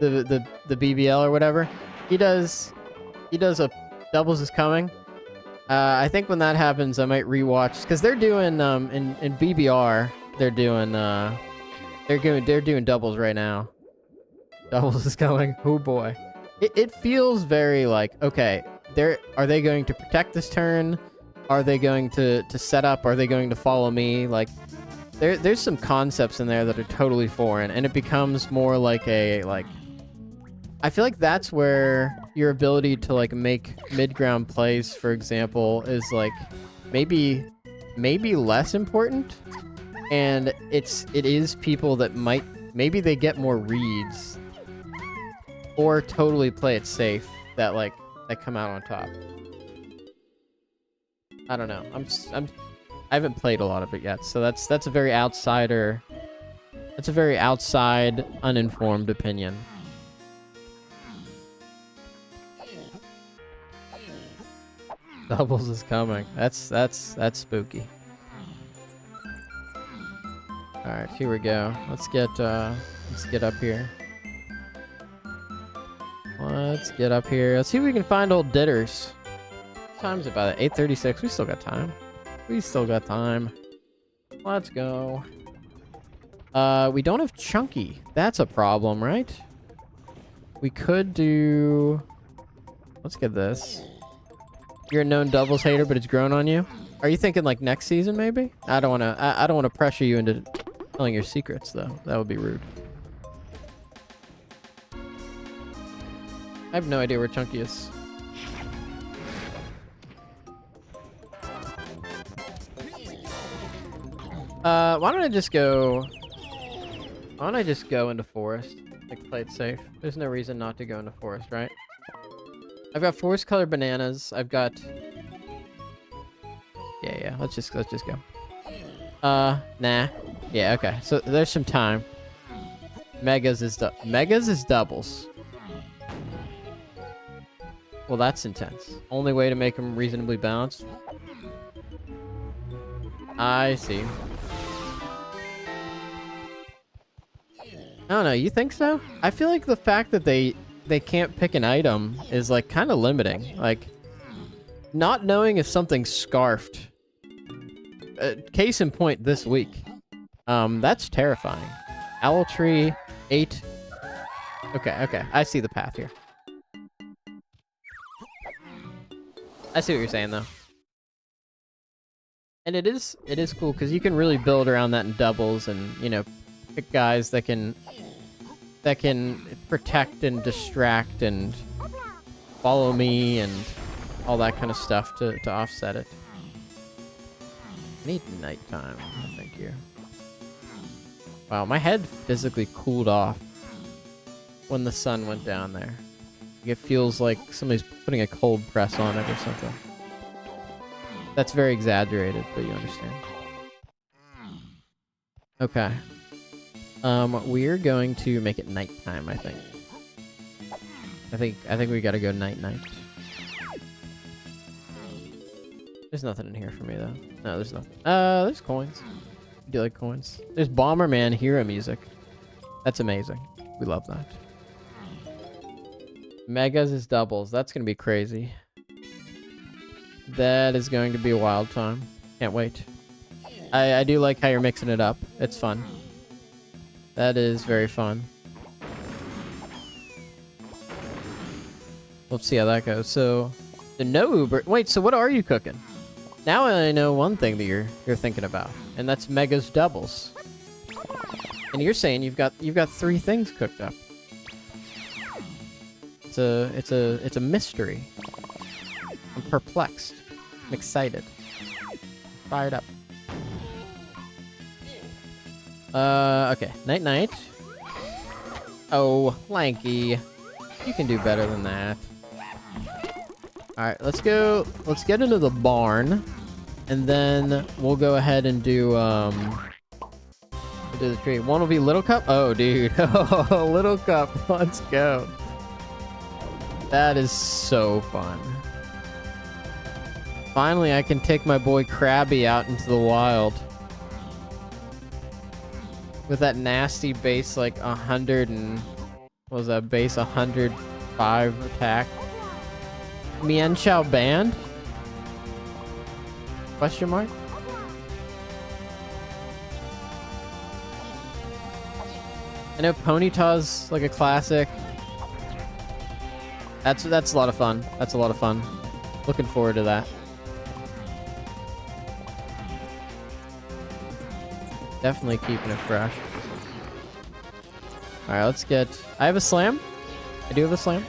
the BBL or whatever. He does a doubles is coming. I think when that happens, I might rewatch because they're doing in BBR they're doing doubles right now. Doubles is coming. Oh boy, it feels very like okay. Are they going to protect this turn? Are they going to set up? Are they going to follow me? Like there's some concepts in there that are totally foreign, and it becomes more like I feel like that's where your ability to like make mid-ground plays, for example, is like maybe less important. And it is people that maybe they get more reads or totally play it safe that come out on top. I don't know. I haven't played a lot of it yet, so that's a very outsider. That's a very outside, uninformed opinion. Doubles is coming. That's spooky. All right, here we go. Let's get up here. Let's get up here. Let's see if we can find old Ditters. What time is it? About 8:36. We still got time. We still got time. Let's go. We don't have Chunky. That's a problem, right? We could do. Let's get this. You're a known doubles hater, but it's grown on you. Are you thinking like next season, maybe? I don't want to pressure you into telling your secrets, though. That would be rude. I have no idea where Chunky is. Why don't I just go into forest? Like, play it safe. There's no reason not to go into forest, right? I've got forest colored bananas. I've got... Yeah, let's just go. Nah. Yeah, okay. So there's some time. Megas is doubles. Well, that's intense. Only way to make them reasonably balanced. I see. I don't know, you think so? I feel like the fact that they can't pick an item is like kind of limiting. Like, not knowing if something's scarfed. Case in point this week. That's terrifying. Owl tree, 8. Okay, I see the path here. I see what you're saying though. And it is cool because you can really build around that in doubles and, you know, pick guys that can protect and distract and follow me and all that kind of stuff to offset it. I need nighttime, I think, here. Wow, my head physically cooled off when the sun went down there. It feels like somebody's putting a cold press on it or something. That's very exaggerated, but you understand. Okay. We're going to make it nighttime, I think. I think we gotta go night. There's nothing in here for me, though. No, there's nothing. There's coins. I do like coins. There's Bomberman hero music. That's amazing. We love that. Megas is doubles. That's gonna be crazy. That is going to be a wild time. Can't wait. I do like how you're mixing it up. It's fun. That is very fun. Let's see how that goes. So, the no Uber. Wait, so what are you cooking? Now I know one thing that you're thinking about, and that's Mega's doubles. And you're saying you've got 3 things cooked up. It's a mystery. I'm perplexed. I'm excited. Fired up. Okay. Night. Oh, Lanky. You can do better than that. Alright, let's go. Let's get into the barn. And then we'll go ahead and do, we'll do the tree. One will be Little Cup. Oh, dude. Oh, Little Cup. Let's go. That is so fun. Finally, I can take my boy Krabby out into the wild. with that nasty base, like 100 and... What was that? Base 105 attack. Mian Chao banned? Question mark? I know Ponyta's like a classic. That's a lot of fun. That's a lot of fun. Looking forward to that. Definitely keeping it fresh. Alright, let's get... I have a slam. I do have a slam.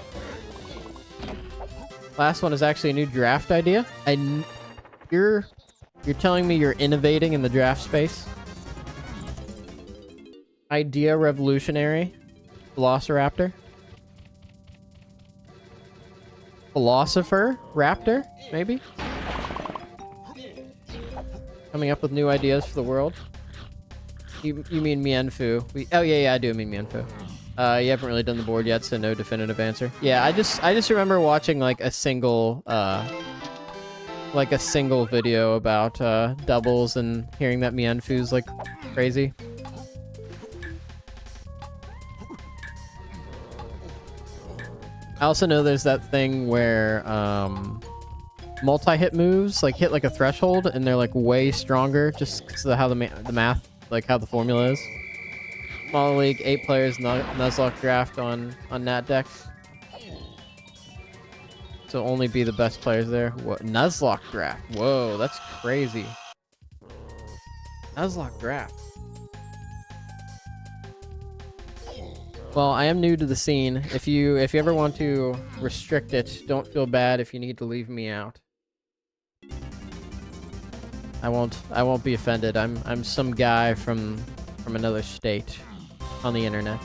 Last one is actually a new draft idea. You're telling me you're innovating in the draft space? Idea revolutionary. Velociraptor. Philosopher Raptor, maybe? Coming up with new ideas for the world. You mean Mienfu. Oh yeah, I do mean Mienfu. You haven't really done the board yet, so no definitive answer. Yeah, I just remember watching like a single video about doubles and hearing that Mienfu's like crazy. I also know there's that thing where multi-hit moves like hit like a threshold and they're like way stronger just because of how the math, like how the formula is. Small league, 8 players, Nuzlocke draft on Nat decks. So only be the best players there. What? Nuzlocke draft. Whoa, that's crazy. Nuzlocke draft. Well, I am new to the scene. If you ever want to restrict it, don't feel bad if you need to leave me out. I won't be offended. I'm some guy from another state on the internet.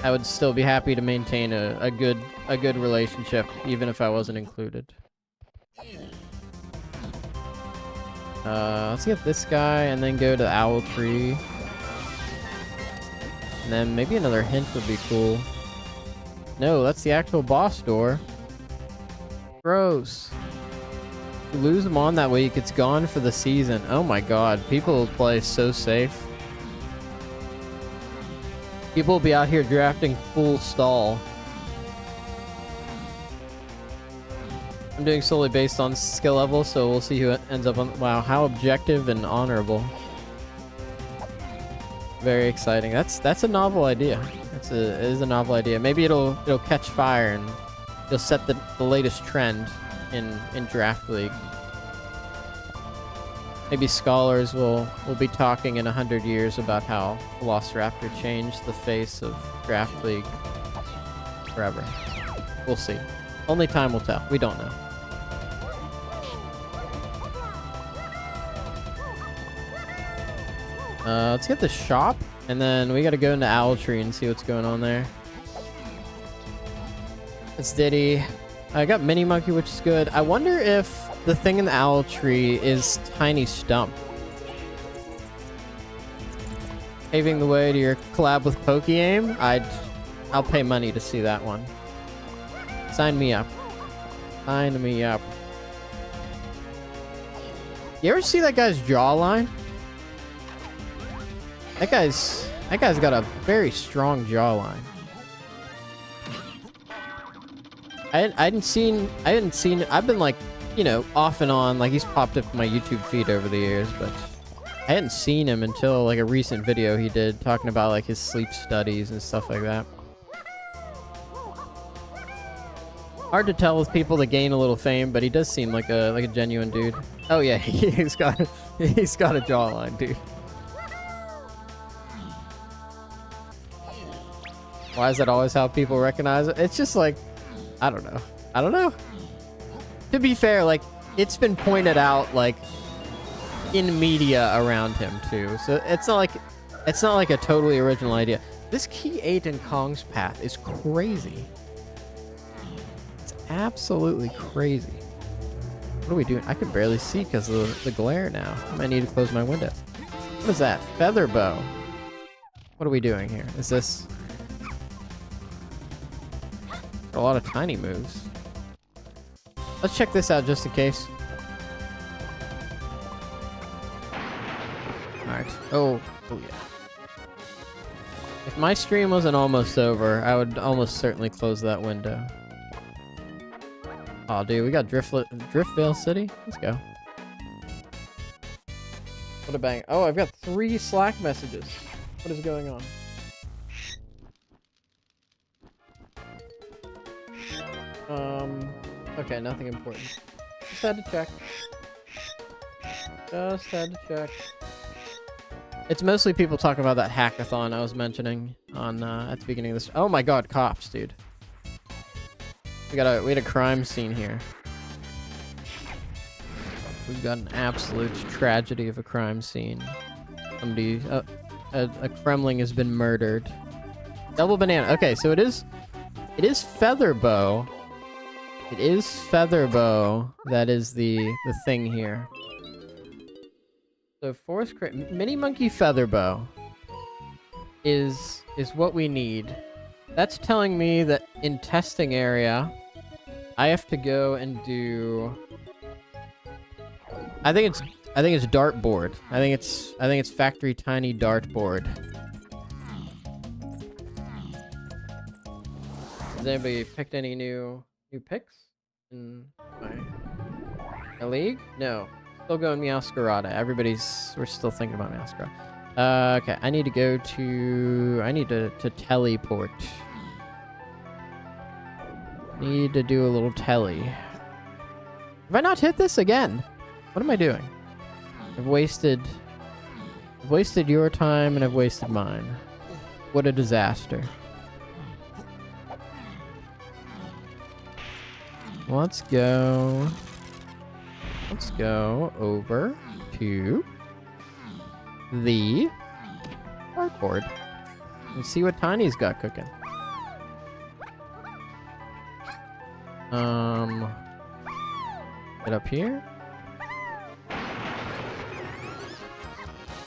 I would still be happy to maintain a good relationship even if I wasn't included. Let's get this guy and then go to Owl Tree. And then maybe another hint would be cool. No, that's the actual boss door. Gross. You lose him on that week, it's gone for the season. Oh my god, people play so safe. People will be out here drafting full stall. I'm doing solely based on skill level, so we'll see who ends up on... Wow, how objective and honorable. Very exciting. That's a novel idea. It is a novel idea. Maybe it'll catch fire and you'll set the latest trend in Draft League. Maybe scholars will be talking in 100 years about how Velociraptor changed the face of Draft League forever. We'll see. Only time will tell. We don't know. Let's get the shop, and then we gotta go into Owl Tree and see what's going on there. It's Diddy. I got Mini Monkey, which is good. I wonder if the thing in the Owl Tree is Tiny Stump. Paving the way to your collab with PokeAim? I'll pay money to see that one. Sign me up. Sign me up. You ever see that guy's jawline? That guy's got a very strong jawline. I hadn't seen, I've been like, you know, off and on, like he's popped up in my YouTube feed over the years, but I hadn't seen him until like a recent video he did talking about like his sleep studies and stuff like that. Hard to tell with people that gain a little fame, but he does seem like a genuine dude. Oh yeah, he's got a jawline, dude. Why is that always how people recognize it? It's just like, I don't know. To be fair, like, it's been pointed out, like, in media around him, too. So it's not like a totally original idea. This Key 8 in Kong's Path is crazy. It's absolutely crazy. What are we doing? I can barely see because of the glare now. I might need to close my window. What is that? Feather bow. What are we doing here? Is this... a lot of tiny moves. Let's check this out just in case. Alright, Alright. Oh yeah. If my stream wasn't almost over, I would almost certainly close that window. Oh, dude, we got Driftvale City? Let's go. What a bang. Oh, I've got 3 Slack messages. What is going on? Okay, nothing important. Just had to check. Just had to check. It's mostly people talking about that hackathon I was mentioning on at the beginning of this. Oh my god, cops, dude. We had a crime scene here. We've got an absolute tragedy of a crime scene. Somebody, a Kremling has been murdered. Double banana. Okay, so it is Featherbow. It is Featherbow that is the thing here. So forest mini monkey Featherbow is what we need. That's telling me that in testing area, I have to go and do. I think it's dartboard. I think it's factory tiny dartboard. Has anybody picked any new picks in my league? No. Still going Meowscarada. We're still thinking about Meowscarada. Okay, I need to go to... I need to teleport. Need to do a little telly. Have I not hit this again? What am I doing? I've wasted your time and I've wasted mine. What a disaster. Let's go over to the dartboard and see what Tiny's got cooking. Get up here.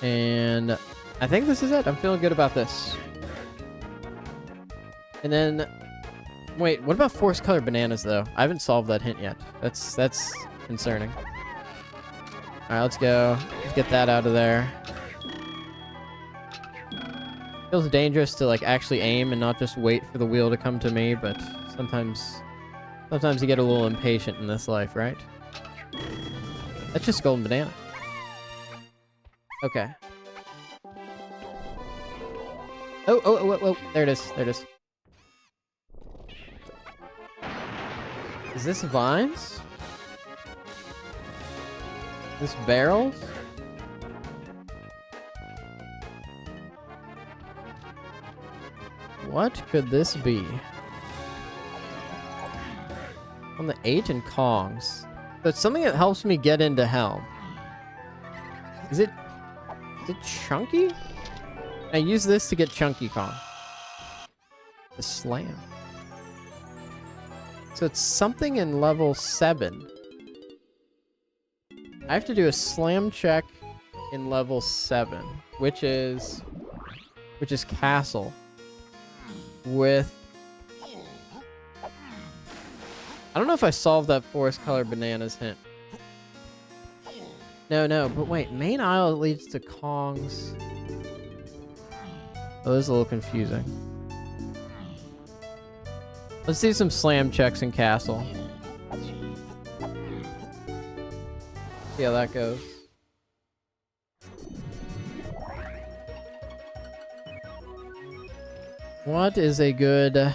And I think this is it. I'm feeling good about this. And then, wait, what about forest colored bananas though? I haven't solved that hint yet. That's concerning. All right, let's go. Let's get that out of there. Feels dangerous to like actually aim and not just wait for the wheel to come to me, but sometimes you get a little impatient in this life, right? That's just golden banana. Okay. Oh, there it is. There it is. Is this vines? This barrels? What could this be? On the 8 and Kongs. So it's something that helps me get into Helm. Is it chunky? I use this to get Chunky Kong. The slam. So it's something in level 7. I have to do a slam check in level 7, which is castle. With I don't know if I solved that forest colored bananas hint. No, but wait, main aisle leads to Kong's. Oh, this is a little confusing. Let's do some slam checks in castle. See how that goes. What is a good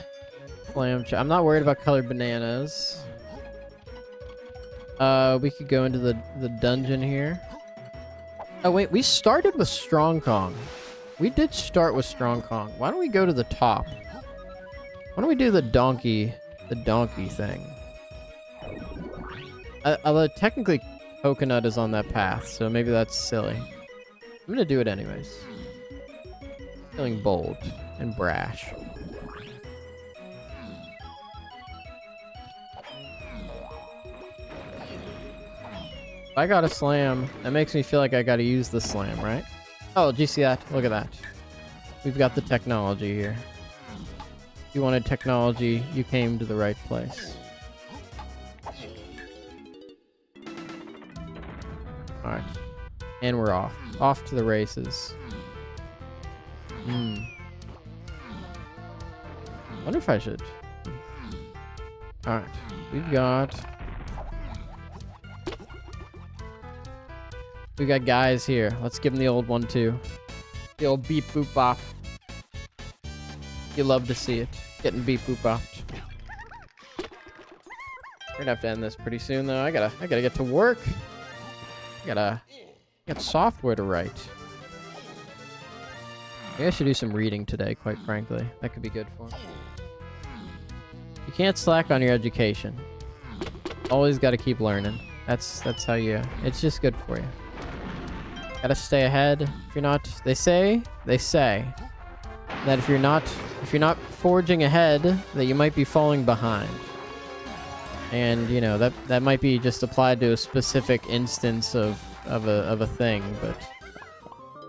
slam check? I'm not worried about colored bananas. We could go into the dungeon here. Oh wait, we started with Strong Kong. We did start with Strong Kong. Why don't we go to the top? Why don't we do the donkey thing? Although technically Coconut is on that path, so maybe that's silly. I'm gonna do it anyways. Feeling bold and brash. If I got a slam, that makes me feel like I gotta use the slam, right? Oh, did you see that? Look at that. We've got the technology here. If you wanted technology, you came to the right place. Alright. And we're off. Off to the races. Wonder if I should. Alright. We've got guys here. Let's give them the old one too. The old beep boop bop. You love to see it. Getting beep boop bopped. We're gonna have to end this pretty soon though. I gotta get to work. I got software to write. Maybe I should do some reading today, quite frankly. That could be good for me. You can't slack on your education. Always gotta keep learning. That's how you... It's just good for you. Gotta stay ahead. If you're not... They say that if you're not forging ahead, that you might be falling behind. And, you know, that might be just applied to a specific instance of a thing, but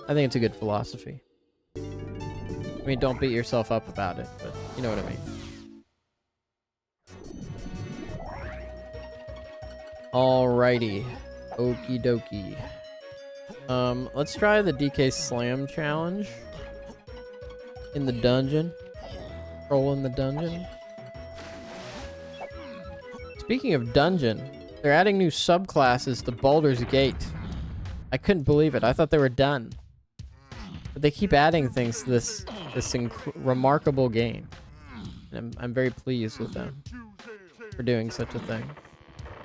I think it's a good philosophy. I mean, don't beat yourself up about it, but you know what I mean. Alrighty. Okie dokie. Let's try the DK Slam challenge. In the dungeon. Roll in the dungeon. Speaking of dungeon, they're adding new subclasses to Baldur's Gate. I couldn't believe it. I thought they were done. But they keep adding things to this remarkable game. And I'm very pleased with them for doing such a thing.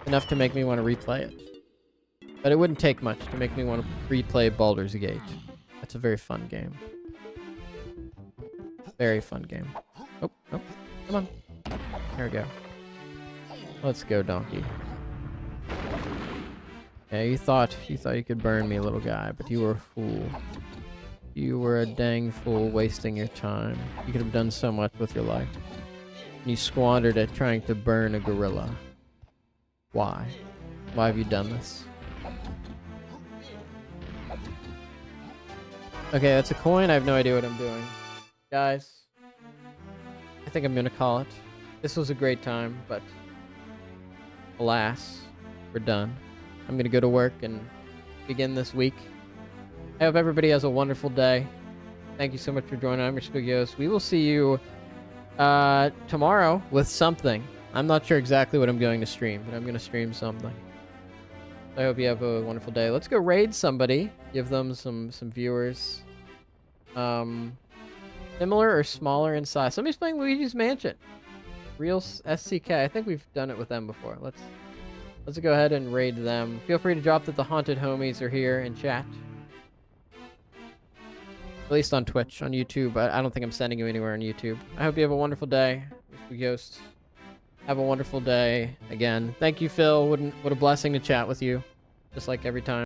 Enough to make me want to replay it. But it wouldn't take much to make me want to replay Baldur's Gate. That's a very fun game. Very fun game. Oh, come on. There we go. Let's go, donkey. Yeah, you thought you could burn me, little guy, but you were a fool. You were a dang fool wasting your time. You could have done so much with your life. You squandered it trying to burn a gorilla. Why? Why have you done this? Okay, that's a coin. I have no idea what I'm doing. Guys, I think I'm gonna call it. This was a great time, but alas, we're done. I'm gonna go to work and begin this week. I hope everybody has a wonderful day. Thank you so much for joining. I'm your spooky host. We will see you tomorrow with something. I'm not sure exactly what I'm going to stream, but I'm going to stream something. I hope you have a wonderful day. Let's go raid somebody. Give them some viewers. Similar or smaller in size. Somebody's playing Luigi's Mansion. Real SCK. I think we've done it with them before. Let's go ahead and raid them. Feel free to drop that the haunted homies are here in chat. At least on Twitch. On YouTube, I don't think I'm sending you anywhere on YouTube. I hope you have a wonderful day. Ghost. Have a wonderful day again. Thank you, Phil. What a blessing to chat with you. Just like every time.